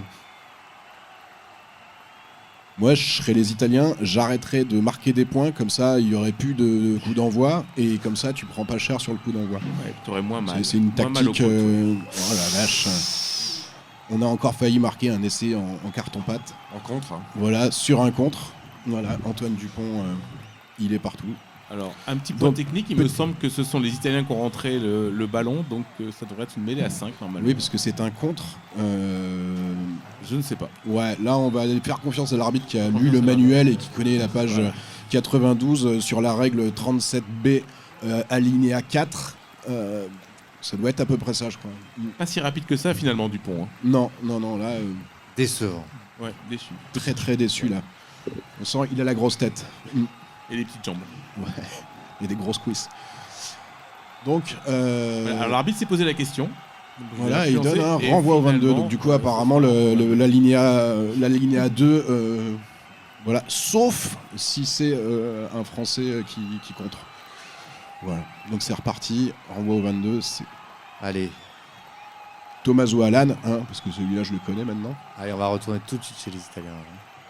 Moi, je serais les Italiens, j'arrêterais de marquer des points, comme ça, il y aurait plus de coup d'envoi, et comme ça, tu prends pas cher sur le coup d'envoi. Ouais, t'aurais moins mal. C'est une Moins mal au tactique. poteau. Oh la vache. On a encore failli marquer un essai en carton-pâte. En contre. Hein. Voilà, sur un contre. Voilà, Antoine Dupont, il est partout. Alors, un petit point Donc, technique, il me semble que ce sont les Italiens qui ont rentré le ballon, donc ça devrait être une mêlée à 5 normalement. Oui, parce que c'est un contre. Je ne sais pas. Ouais, là, on va aller faire confiance à l'arbitre qui a lu Confiance le à manuel et qui connaît la page Voilà. 92 sur la règle 37B, alinéa 4. Ça doit être à peu près ça, je crois. Pas si rapide que ça finalement, Dupont. Hein. Non, là, Décevant. Ouais, déçu. très très déçu, là. On sent qu'il a la grosse tête. Et les petites jambes. Ouais, il y a des grosses cuisses. Donc, Voilà, alors l'arbitre s'est posé la question. Donc, voilà, il a il donne un influencé, et renvoi au 22. finalement, Donc, du coup, apparemment, l'alinéa 2, voilà, sauf si c'est un Français qui contre. Voilà, donc c'est reparti. Renvoi au 22. C'est Allez. Tommaso Alan, hein, parce que celui-là, je le connais maintenant. Allez, on va retourner tout de suite chez les Italiens.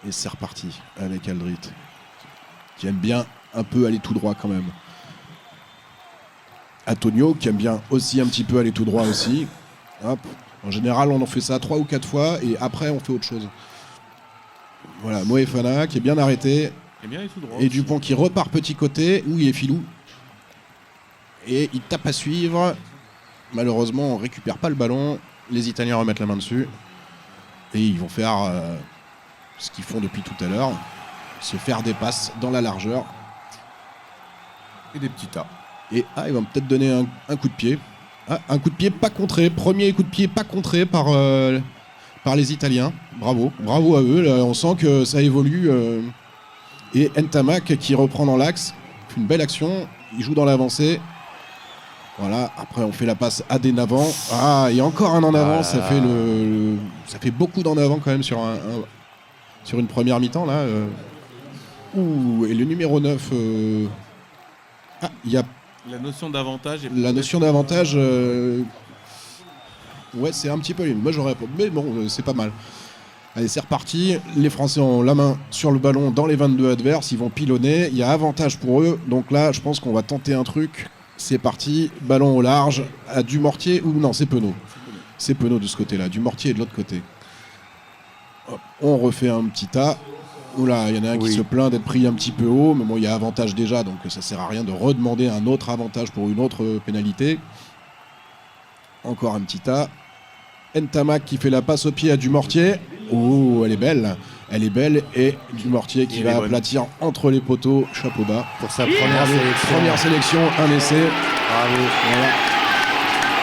Et c'est reparti avec Aldrit, qui aime bien un peu aller tout droit quand même. Antonio, qui aime bien aussi un petit peu aller tout droit aussi. Hop. En général, on en fait ça 3 ou 4 fois et après, on fait autre chose. Voilà, Moefana qui est bien arrêté. Eh bien, il est tout droit. Et Dupont qui repart petit côté, où il est filou. Et il tape à suivre. Malheureusement, on récupère pas le ballon. Les Italiens remettent la main dessus. Et ils vont faire ce qu'ils font depuis tout à l'heure. Se faire des passes dans la largeur. Et des petits tas. Et ils vont peut-être donner un coup de pied. Ah, un coup de pied pas contré. Premier coup de pied pas contré par les Italiens. Bravo. Bravo à eux. Là, on sent que ça évolue. Et Ntamak qui reprend dans l'axe. Une belle action. Il joue dans l'avancée. Voilà. Après, on fait la passe à des Navant. Ah, et encore un en avant. Ça fait ça fait beaucoup d'en avant quand même sur une première mi-temps là. Ouh, et le numéro 9. Il y a La notion d'avantage. la notion d'avantage. Ouais, c'est un petit peu. Moi, j'aurais pas. Mais bon, c'est pas mal. Allez, c'est reparti. Les Français ont la main sur le ballon dans les 22 adverses. Ils vont pilonner. Il y a avantage pour eux. Donc là, je pense qu'on va tenter un truc. C'est parti. Ballon au large. À Dumortier. Ou non, c'est Penaud. C'est Penaud de ce côté-là. Dumortier est de l'autre côté. Hop, on refait un petit tas. Oula, il y en a un qui se plaint d'être pris un petit peu haut. Mais bon, il y a avantage déjà. Donc ça sert à rien de redemander un autre avantage pour une autre pénalité. Encore un petit tas. Ntamak qui fait la passe au pied à Dumortier. Oh, elle est belle. Elle est belle. Et Dumortier qui va aplatir entre les poteaux. Chapeau bas. Pour sa première sélection, un essai. Bravo. Voilà.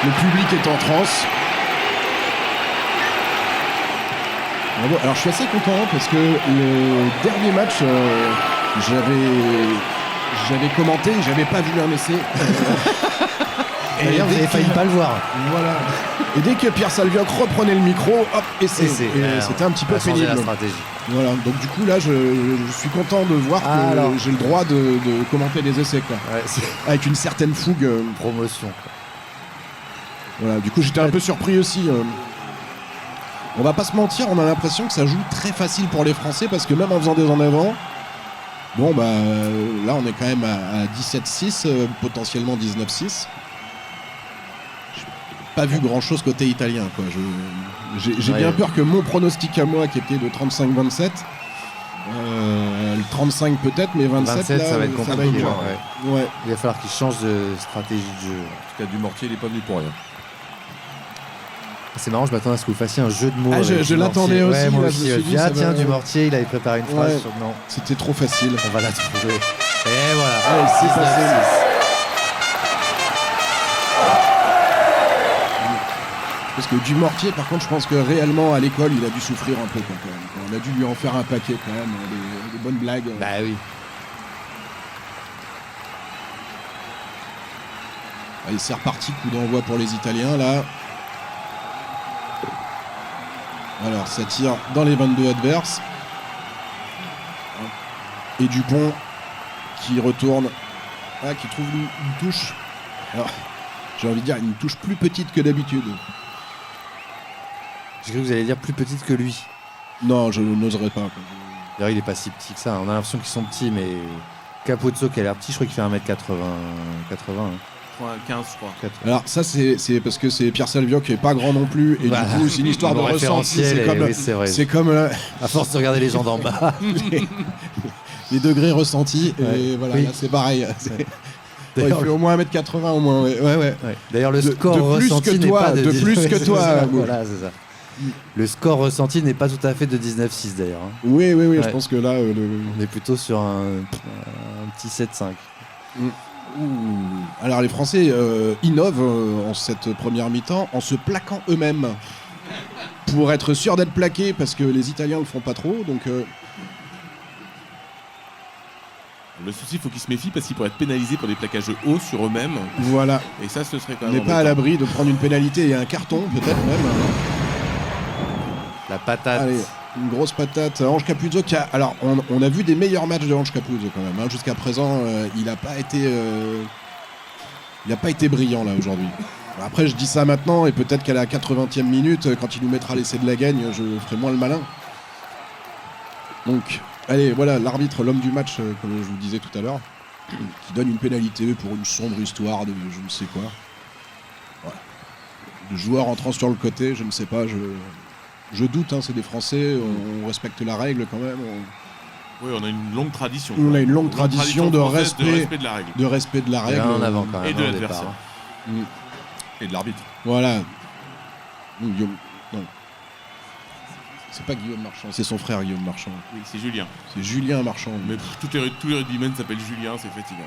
Le public est en transe. Bravo. Alors je suis assez content parce que le dernier match, j'avais commenté, j'avais pas vu un essai. D'ailleurs, vous avez failli pas le voir. Voilà. Et dès que Pierre Salviac reprenait le micro, hop, essai. Et c'était un petit peu pénible. la stratégie. Voilà. Donc du coup là, je suis content de voir que j'ai le droit de commenter les essais, quoi. Ouais, avec une certaine fougue. Promotion. Voilà. Du coup, j'étais un peu surpris aussi. On va pas se mentir, on a l'impression que ça joue très facile pour les Français parce que même en faisant des en avant, bon bah là on est quand même à 17-6, potentiellement 19-6. J'ai pas vu grand chose côté italien, quoi. J'ai bien peur que mon pronostic à moi qui était de 35-27, le 35 peut-être, mais 27 là, ça va être compliqué. dur. Ouais. Il va falloir qu'il change de stratégie de jeu. En tout cas, Dumortier, il est pas venu pour rien. C'est marrant, je m'attendais à ce que vous fassiez un jeu de mots. Je l'attendais aussi. Ouais, moi là, aussi. je me suis dit, ça Tiens, va- Dumortier, il avait préparé une phrase. Ouais. Sur... Non, C'était trop facile. on va la trouver. Et voilà. Allez, c'est passé. Parce que Dumortier, par contre, je pense que réellement à l'école, il a dû souffrir un peu, quoi, quand même. On a dû lui en faire un paquet quand même, des bonnes blagues. Bah oui. Allez, c'est reparti, coup d'envoi pour les Italiens là. Alors, ça tire dans les 22 adverses. Et Dupont qui retourne, qui trouve une touche. Alors, j'ai envie de dire une touche plus petite que d'habitude. J'ai cru que vous alliez dire plus petite que lui. Non, je n'oserais pas. D'ailleurs, il est pas si petit que ça. On a l'impression qu'ils sont petits, mais Capuzzo qui a l'air petit, je crois qu'il fait 1m80. 15, je crois. Alors ça c'est parce que c'est Pierre Salvio qui est pas grand non plus et Voilà. du coup c'est une histoire de Mon ressenti. référentiel, oui, c'est vrai. C'est comme À force de regarder les gens d'en bas. les degrés ressentis Ouais. et voilà Oui. là c'est pareil. Il D'ailleurs, fait au moins 1m80 au moins. Ouais. ouais. D'ailleurs, le De- score de plus ressenti que n'est toi, pas de plus que c'est toi, ça, Moule. voilà, c'est ça. Le score ressenti n'est pas tout à fait de 19-6 d'ailleurs. Hein. Oui, Ouais. je pense que là On est plutôt sur un petit 7-5. Alors les Français innovent en cette première mi-temps en se plaquant eux-mêmes pour être sûr d'être plaqués parce que les Italiens le font pas trop donc Le souci, il faut qu'ils se méfient parce qu'ils pourraient être pénalisés pour des plaquages hauts sur eux-mêmes. voilà. Et ça, ce serait quand On même. n'est pas à embêtant. l'abri de prendre une pénalité et un carton peut-être même. La patate. Allez, une grosse patate. Ange Capuzzo qui a... Alors, on a vu des meilleurs matchs de Ange Capuzzo quand même. Hein. Jusqu'à présent, il n'a pas été brillant là aujourd'hui. Après, je dis ça maintenant et peut-être qu'à la 80e minute, quand il nous mettra l'essai de la gagne, je ferai moins le malin. Donc, allez, voilà, l'arbitre, l'homme du match, comme je vous disais tout à l'heure, qui donne une pénalité pour une sombre histoire de je ne sais quoi. Voilà. De joueurs entrant sur le côté, je ne sais pas, je doute, hein, c'est des Français, on respecte la règle quand même. Oui, on a une longue tradition. On a une longue tradition de française respect de la règle. de respect de la Il y règle. en a en avant quand même. Et de au l'adversaire. départ, hein. Et de l'arbitre. Voilà. Guillaume, non. C'est pas Guillaume Marchand, c'est son frère Guillaume Marchand. Oui, c'est Julien. C'est Julien Marchand. Mais tous les rugbymen s'appellent Julien, c'est fatigant.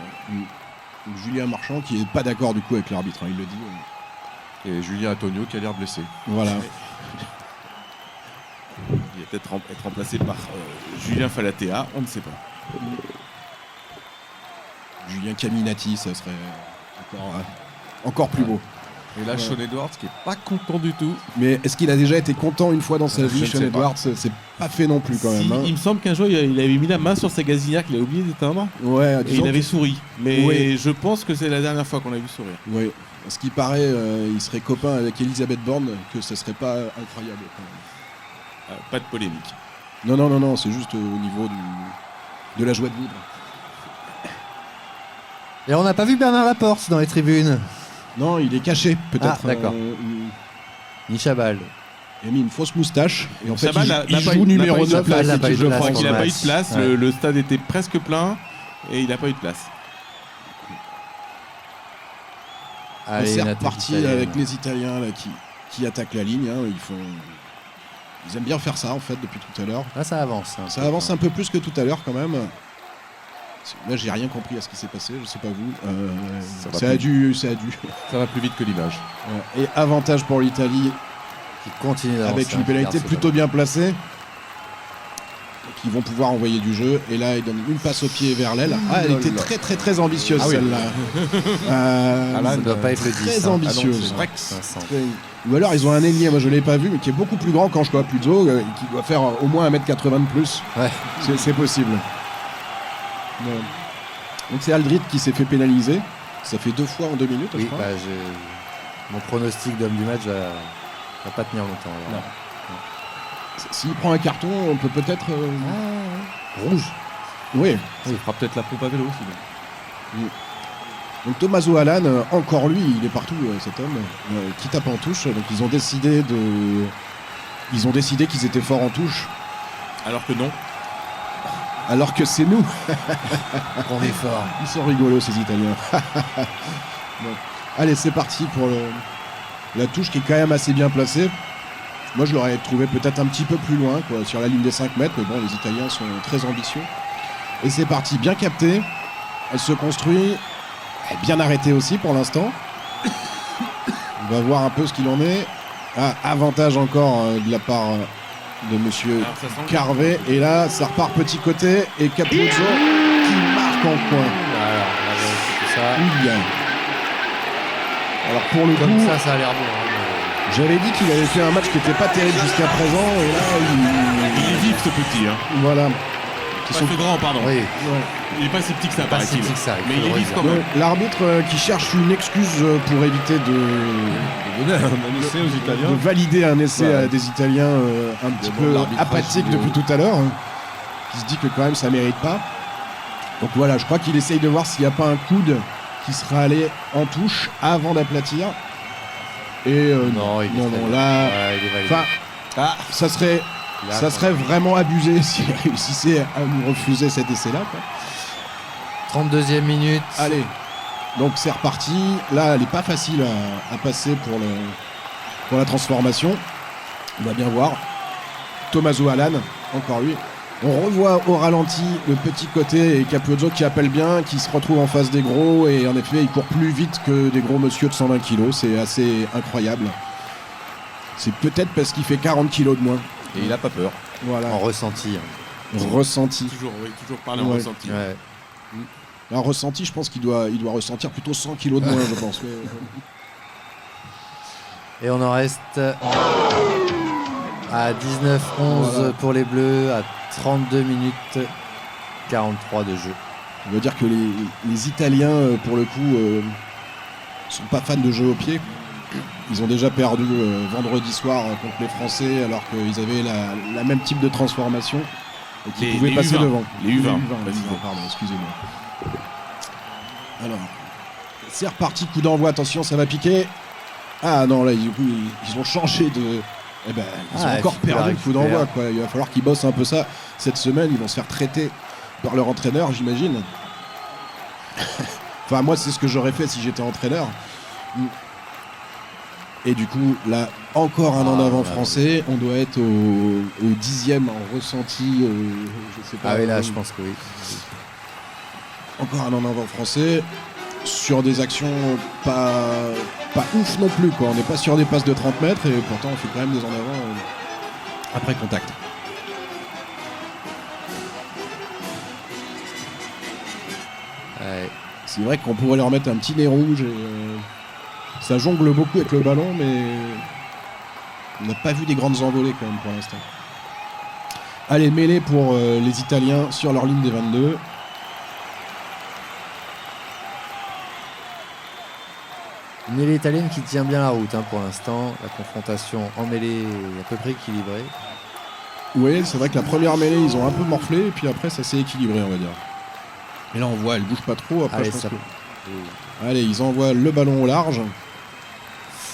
Donc, Julien Marchand qui est pas d'accord du coup avec l'arbitre, hein, il le dit. Et Julien Antonio qui a l'air blessé. Voilà. Il va peut-être être remplacé par Julien Falatea, on ne sait pas. Julien Caminati, ça serait encore plus beau. Et là, Sean Edwards qui est pas content du tout. Mais est-ce qu'il a déjà été content une fois dans sa Je vie, ne Sean sais pas. Edwards? C'est pas fait non plus quand Si, même. Hein. il me semble qu'un jour, il avait mis la main sur sa gazinière qu'il a oublié d'éteindre. Ouais, Et disons il avait que- souri. Mais Oui. je pense que c'est la dernière fois qu'on l'a vu sourire. Oui. À ce qui paraît, il serait copain avec Elisabeth Borne, que ce serait pas incroyable. Quand même. Pas de polémique. Non, c'est juste au niveau de la joie de vivre. Et on n'a pas vu Bernard Laporte dans les tribunes. Non, il est caché, peut-être. Ah, d'accord. Ni Chabal. Il a mis une fausse moustache. Et en fait, Chabal il n'a joue pas eu- numéro n'a pas eu de 9 place, là, n'a pas eu de je place crois dans Il le n'a pas eu match. de place, Ouais. le stade était presque plein et il n'a pas eu de place. Allez, C'est une attaque reparti italienne. avec les Italiens là, qui attaquent la ligne. Hein. Ils aiment bien faire ça en fait depuis tout à l'heure. Là, ça avance. Ça avance un peu plus que tout à l'heure quand même. Là, j'ai rien compris à ce qui s'est passé. Je sais pas vous. va Ça a plus. dû. Ça va plus vite que l'image. Et avantage pour l'Italie Qui continue d'avancer. avec une pénalité plutôt bien placée. Qui vont pouvoir envoyer du jeu. Et là, il donne une passe au pied vers l'aile. Ah, elle était très très très ambitieuse Ah oui. celle-là. Ça ne doit pas être le 10. Très hein. ambitieuse. Ah non, c'est Vincent. Ou alors ils ont un ailier, moi je l'ai pas vu, mais qui est beaucoup plus grand qu'Ange Capuzzo, qui doit faire au moins 1m80 de plus. Ouais. C'est possible. Ouais. Donc c'est Aldrit qui s'est fait pénaliser. Ça fait 2 fois en 2 minutes, je Oui, crois. bah, mon pronostic d'homme du match va pas tenir longtemps. alors. S'il prend un carton, on peut peut-être. Rouge. Oui. Il fera peut-être la pompe à vélo sinon. Donc Tommaso Allan, encore lui, il est partout cet homme, qui tape en touche. Donc ils ont décidé qu'ils étaient forts en touche, Alors que non. alors que c'est nous. On est fort. Ils sont rigolos ces Italiens. Bon. Allez, c'est parti pour la touche qui est quand même assez bien placée. Moi, je l'aurais trouvé peut-être un petit peu plus loin, quoi, sur la ligne des 5 mètres, mais bon, les Italiens sont très ambitieux. Et c'est parti, bien capté. Elle se construit. Elle est bien arrêtée aussi pour l'instant. On va voir un peu ce qu'il en est. Ah, avantage encore de la part de monsieur Alors, ça sent- Carvet. Et là, ça repart petit côté. Et Capuzzo qui marque en coin. Voilà, c'est tout ça. Oui. Alors pour le Comme coup, ça a l'air bon. hein, j'avais dit qu'il avait fait un match qui n'était pas terrible jusqu'à présent. Et là, Il est vif ce petit. Hein. voilà. Pas ce grand, pardon. mais- Oui, Il est pas si petit que ça, pas si paraît-il. petit que ça. Mais faut il est le vif quand redire. même. Donc, l'arbitre qui cherche une excuse pour éviter de Un essai aux Italiens. valider un essai Ouais. à des Italiens un petit Demande peu l'arbitrage apathiques vidéo. depuis tout à l'heure, hein, qui se dit que quand même ça mérite pas. Donc voilà, je crois qu'il essaye de voir s'il n'y a pas un coude qui sera allé en touche avant d'aplatir. Et non, là, ça serait vraiment abusé s'il réussissait à nous refuser cet essai-là, quoi. 32e minute. Allez, donc c'est reparti. Là, elle n'est pas facile à passer pour la transformation. On va bien voir. Tommaso Alan, encore lui. On revoit au ralenti le petit côté et Capuzzo qui appelle bien, qui se retrouve en face des gros, et en effet il court plus vite que des gros monsieur de 120 kg, c'est assez incroyable. C'est peut-être parce qu'il fait 40 kg de moins. Et il a pas peur. Voilà. En ressenti. Ressenti. Toujours parler en ressenti. Ouais. Un ressenti, je pense qu'il doit ressentir plutôt 100 kg de moins, je pense. Et on en reste à 19-11 pour les Bleus, à 32 minutes 43 de jeu. On va dire que les Italiens, pour le coup, sont pas fans de jeu au pied. Ils ont déjà perdu vendredi soir contre les Français, alors qu'ils avaient la même type de transformation et qu'ils pouvaient passer U20. devant. Les U20. Pardon, excusez-moi. Alors, c'est reparti, coup d'envoi, attention, ça va piquer. Ah non, là, du coup, ils ont changé de... Eh ben, ils ont encore perdu le coup d'envoi, quoi. Il va falloir qu'ils bossent un peu ça cette semaine. Ils vont se faire traiter par leur entraîneur, j'imagine. Enfin, moi, c'est ce que j'aurais fait si j'étais entraîneur. Et du coup, là, encore un en avant français. On doit être au 10e en ressenti. Je sais pas. Ah oui, là, je pense que oui. Encore un en avant français. Sur des actions pas ouf non plus, quoi. On n'est pas sur des passes de 30 mètres et pourtant on fait quand même des en avant après contact. Ouais. C'est vrai qu'on pourrait leur mettre un petit nez rouge et ça jongle beaucoup avec le ballon, mais on n'a pas vu des grandes envolées quand même pour l'instant. Allez, mêlée pour les Italiens sur leur ligne des 22. Une mêlée italienne qui tient bien la route pour l'instant. La confrontation en mêlée est à peu près équilibrée. Oui, c'est vrai que la première mêlée, ils ont un peu morflé, et puis après, ça s'est équilibré, on va dire. Et là, on voit, elle bouge pas trop. Après, Allez, je pense Allez, ils envoient le ballon au large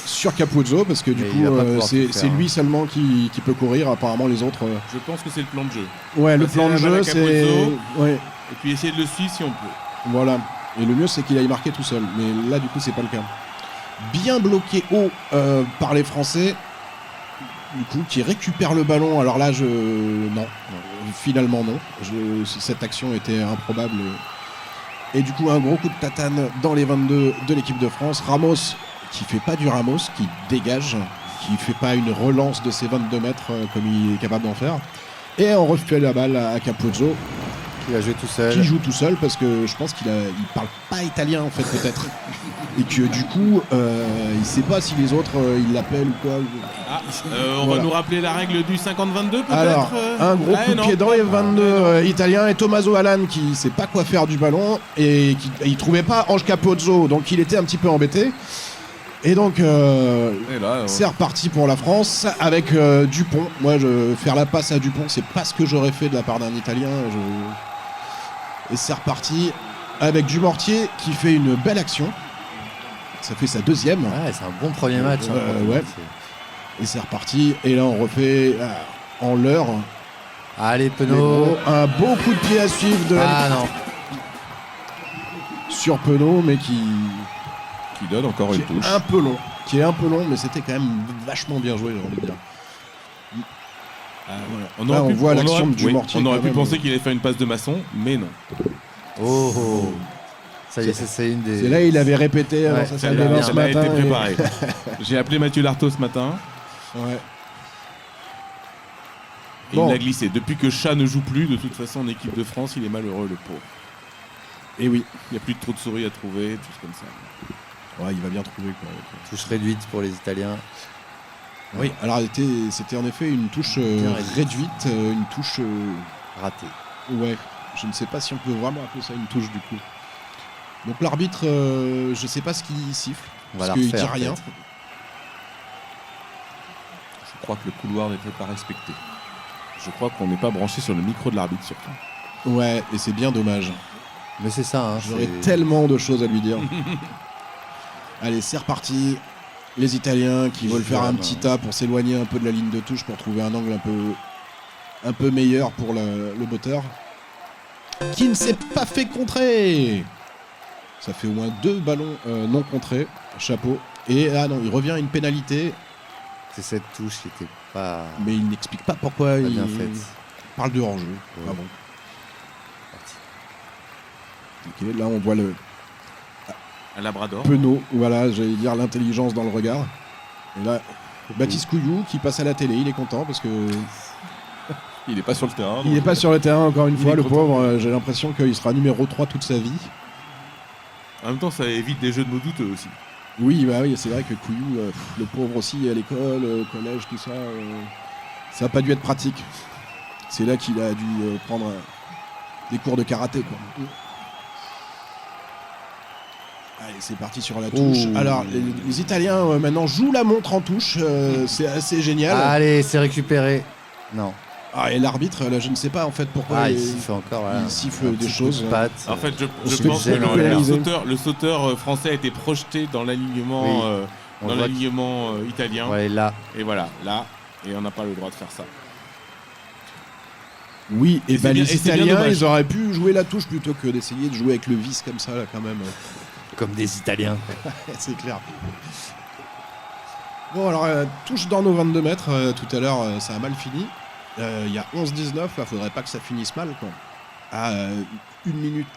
sur Capuzzo, parce que du coup, c'est lui seulement qui peut courir. Apparemment, les autres... Je pense que c'est le plan de jeu. Ouais, le plan de jeu, c'est... Ouais. Et puis essayer de le suivre si on peut. Voilà. Et le mieux, c'est qu'il aille marquer tout seul. Mais là, du coup, c'est pas le cas. Bien bloqué haut par les Français, du coup, qui récupère le ballon. Alors là, non, finalement non. Cette action était improbable. Et du coup, un gros coup de tatane dans les 22 de l'équipe de France. Ramos, qui fait pas du Ramos, qui dégage, qui fait pas une relance de ses 22 mètres comme il est capable d'en faire. Et on refait la balle à Capuzzo. Qui va jouer tout seul. Qui joue tout seul parce que je pense qu'il parle pas italien en fait peut-être. Et que du coup il sait pas si les autres ils l'appellent ou quoi. On va nous rappeler la règle du 50-22 peut-être. Alors un gros coup de pied dans les 22 italiens et Tommaso Alan qui sait pas quoi faire du ballon et il trouvait pas Ange Capuzzo, donc il était un petit peu embêté. Et donc c'est reparti pour la France avec Dupont. Moi faire la passe à Dupont, c'est pas ce que j'aurais fait de la part d'un Italien. Et c'est reparti avec Dumortier qui fait une belle action. Ça fait sa deuxième. Ouais, c'est un bon premier match. Ouais. Et c'est reparti. Et là, on refait en l'heure. Allez, Penaud. Un beau coup de pied à suivre de non. sur Penaud, mais qui donne encore une touche. Qui est un peu long, mais c'était quand même vachement bien joué, j'ai envie de dire. Voilà. On voit l'action de Dumortier. On aurait pu penser qu'il allait faire une passe de maçon, mais non. Oh. Ça y est, c'est une des... C'est là, il avait répété avant sa salle de bain ce matin. Ça a été préparé. J'ai appelé Mathieu Lartaud ce matin. Ouais. Et il l'a glissé. Depuis que Chat ne joue plus, de toute façon, en équipe de France, il est malheureux, le pauvre. Et oui. Il n'y a plus de trou de souris à trouver, tout comme ça. Ouais, il va bien trouver, quoi. Touche réduite pour les Italiens. Oui, alors c'était en effet une touche réduite, une touche ratée. Ouais, je ne sais pas si on peut vraiment appeler ça une touche du coup. Donc l'arbitre, je ne sais pas ce qu'il siffle, parce qu'il ne dit rien. Je crois que le couloir n'était pas respecté. Je crois qu'on n'est pas branché sur le micro de l'arbitre surtout. Ouais, et c'est bien dommage. Mais c'est ça. Hein, J'aurais tellement de choses à lui dire. Allez, c'est reparti. Les Italiens qui veulent faire un petit tas pour s'éloigner un peu de la ligne de touche pour trouver un angle un peu meilleur pour le moteur. Qui ne s'est pas fait contrer. Ça fait au moins 2 ballons non contrés. Chapeau. Et non, il revient à une pénalité. C'est cette touche qui était pas. Mais il n'explique pas pourquoi il bien faite. parle de hors-jeu. Ouais. Ah bon. Ok, là on voit le Un labrador. penaud, voilà, j'allais dire l'intelligence dans le regard. Et là, Baptiste Couillou qui passe à la télé, il est content parce que Il n'est pas sur le terrain. il n'est pas sur le terrain encore une Il fois, est le content. pauvre. J'ai l'impression qu'il sera numéro 3 toute sa vie. En même temps, ça évite des jeux de mots douteux aussi. Oui, bah oui, c'est vrai que Couillou, le pauvre aussi à l'école, au collège, tout ça, ça n'a pas dû être pratique. C'est là qu'il a dû prendre des cours de karaté, quoi. Allez, c'est parti sur la touche. Ouh. Alors, les Italiens maintenant jouent la montre en touche, c'est assez génial. Allez, c'est récupéré. Non. Ah, et l'arbitre, là, je ne sais pas en fait pourquoi Il siffle encore. Voilà. il siffle Un des petit coup choses. de patte. En fait, je se pense fait que pénaliser. le sauteur français a été projeté dans l'alignement Oui. On voit italien. Ouais, là. Et voilà, là. Et on n'a pas le droit de faire ça. Oui, et Et c'est bien- les et c'est bien Italiens, dommage. ils auraient pu jouer la touche plutôt que d'essayer de jouer avec le vis comme ça, là, quand même. Comme des Italiens. C'est clair. Bon, alors, touche dans nos 22 mètres. Tout à l'heure, ça a mal fini. Il y a 11-19, là, faudrait pas que ça finisse mal, quoi. À 1 minute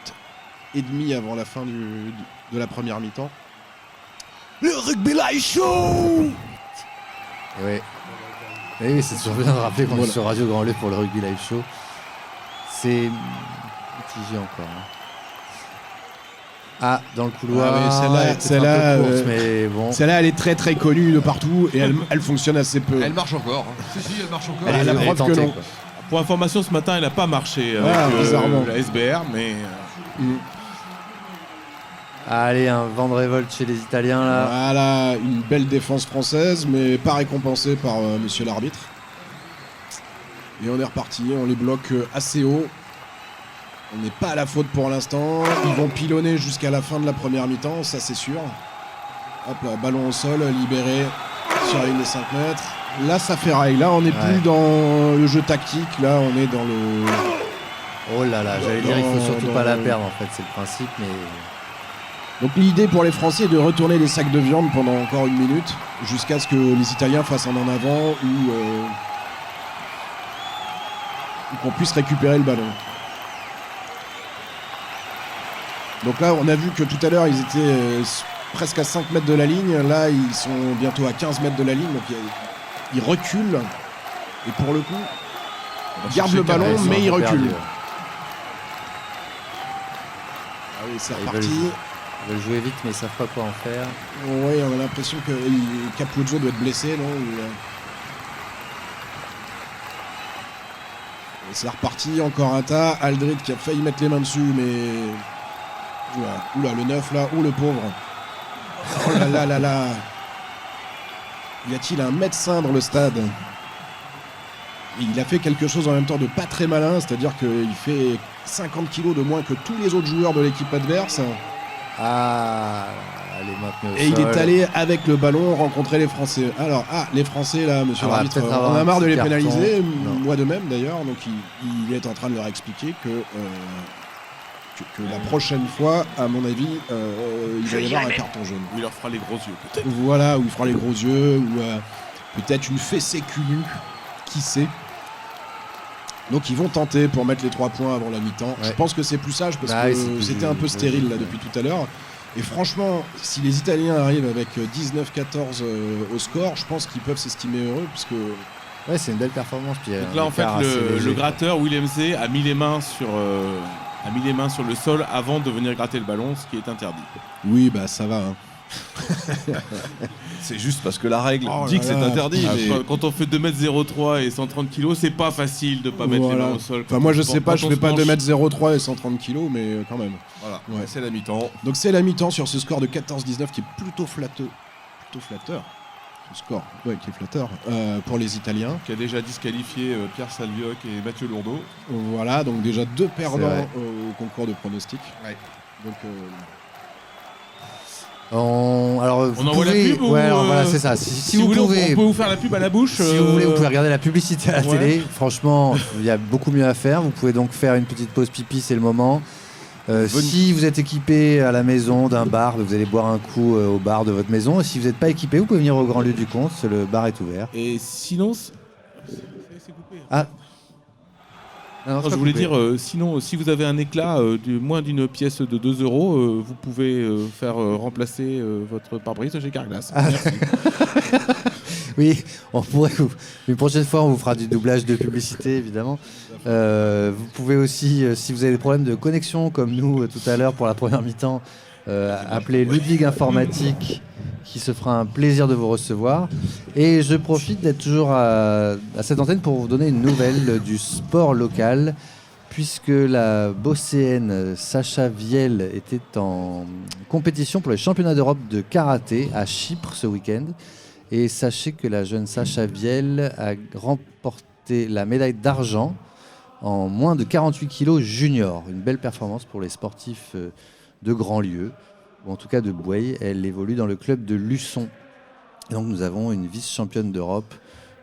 et demie avant la fin de la première mi-temps. Le rugby live show. Oui. Oui, c'est toujours bien de rappeler qu'on est sur Radio Grand Lieu pour le Rugby Live Show. C'est mitigé encore. Hein. Ah, dans le couloir. Ah oui, celle-là, elle est peut-être un peu courte, mais bon. Celle-là, elle est très très connue de partout et elle fonctionne assez peu. Elle marche encore. Si, elle marche encore. Elle a la Elle est preuve que tentée, non. quoi. Pour information, ce matin, elle n'a pas marché Ah, avec bizarrement. la SBR, mais Allez, un vent de révolte chez les Italiens là. Voilà, une belle défense française, mais pas récompensée par monsieur l'arbitre. Et on est reparti, on les bloque assez haut. On n'est pas à la faute pour l'instant. Ils vont pilonner jusqu'à la fin de la première mi-temps, ça c'est sûr. Hop là, ballon au sol, libéré sur la ligne des 5 mètres. Là, ça fait rail. Là, on n'est plus dans le jeu tactique. Là, on est dans le... Oh là là, j'allais dire, il faut surtout pas la dans- perdre en fait, c'est le principe, mais. Donc l'idée pour les Français est de retourner les sacs de viande pendant encore 1 minute, jusqu'à ce que les Italiens fassent un en avant ou qu'on puisse récupérer le ballon. Donc là, on a vu que tout à l'heure, ils étaient presque à 5 mètres de la ligne. Là, ils sont bientôt à 15 mètres de la ligne, donc ils reculent. Et pour le coup, ils gardent le ballon, Ils sont mais un ils peu perdus, reculent. ouais. Allez, c'est Ils reparti. Ils veulent jouer vite, mais ils savent pas quoi en faire. Oui, on a l'impression que Capuzzo doit être blessé, non Et c'est reparti, encore un tas. Aldrit qui a failli mettre les mains dessus, mais... Oula, le 9 là, le pauvre. Oh là là là là. Y a-t-il un médecin dans le stade? Et il a fait quelque chose en même temps de pas très malin, c'est-à-dire qu'il fait 50 kilos de moins que tous les autres joueurs de l'équipe adverse. Ah, elle est maintenue au Et il sol. est allé avec le ballon rencontrer les Français. Alors, les Français là, monsieur On va l'arbitre, peut-être on avoir a un marre de petit les carton. pénaliser, Non. moi de même d'ailleurs. Donc il est en train de leur expliquer que la prochaine fois, à mon avis, il va y avoir un carton jaune. il leur fera les gros yeux, peut-être. Voilà, où il fera les gros yeux, ou peut-être une fessée cul-nu, qui sait. Donc ils vont tenter pour mettre les 3 points avant la mi-temps. Ouais. Je pense que c'est plus sage parce Bah que oui, c'est plus- c'était un peu stérile là depuis tout à l'heure. Et franchement, si les Italiens arrivent avec 19-14 au score, je pense qu'ils peuvent s'estimer heureux puisque Ouais, c'est une belle performance. Puis Donc un là, en fait, écart assez le léger. gratteur William C a mis les mains sur le sol avant de venir gratter le ballon, ce qui est interdit. oui, bah ça va. Hein. C'est juste parce que la règle Oh dit là que c'est là. interdit. Ah, mais- quand on fait 2m03 et 130 kg, c'est pas facile de pas mettre les Voilà. mains au sol. Enfin, moi je sais pas, Quand je on fais se pas penche- 2m03 et 130 kg, mais quand même. Voilà, Ouais. c'est la mi-temps. Donc c'est la mi-temps sur ce score de 14-19 qui est plutôt flatteur. Score qui est flatteur pour les Italiens. Qui a déjà disqualifié Pierre Salvioc et Mathieu Lourdeau. Voilà, donc déjà 2 perdants au concours de pronostics. Ouais. Donc, alors, On envoie la pub ou alors, voilà, c'est ça. Si vous pouvez, on peut vous faire la pub à la bouche. si vous voulez, vous pouvez regarder la publicité à la Ouais. télé. Franchement, il y a beaucoup mieux à faire. Vous pouvez donc faire une petite pause pipi, c'est le moment. Si vous êtes équipé à la maison d'un bar, vous allez boire un coup au bar de votre maison. Et si vous n'êtes pas équipé, vous pouvez venir au Grand Lieu du Comte. Le bar est ouvert. Et sinon, c'est coupé. Ah. Non, Je voulais dire, sinon, si vous avez un éclat de moins d'une pièce de 2 €, vous pouvez faire remplacer votre pare-brise chez Carglass. Merci. Oui, on pourrait une prochaine fois, on vous fera du doublage de publicité, évidemment. Vous pouvez aussi, si vous avez des problèmes de connexion, comme nous tout à l'heure pour la première mi-temps, appeler Ludwig Informatique, qui se fera un plaisir de vous recevoir. Et je profite d'être toujours à cette antenne pour vous donner une nouvelle du sport local, puisque la Bosséenne Sacha Viel était en compétition pour les championnats d'Europe de karaté à Chypre ce week-end. Et sachez que la jeune Sacha Viel a remporté la médaille d'argent en moins de 48 kilos junior. Une belle performance pour les sportifs de Grandlieu, ou en tout cas de Boueil. Elle évolue dans le club de Luçon. Et donc nous avons une vice-championne d'Europe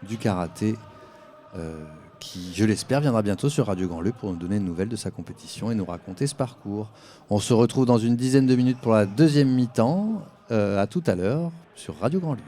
du karaté qui, je l'espère, viendra bientôt sur Radio Grandlieu pour nous donner une nouvelle de sa compétition et nous raconter ce parcours. On se retrouve dans une dizaine de minutes pour la deuxième mi-temps. À tout à l'heure sur Radio Grandlieu.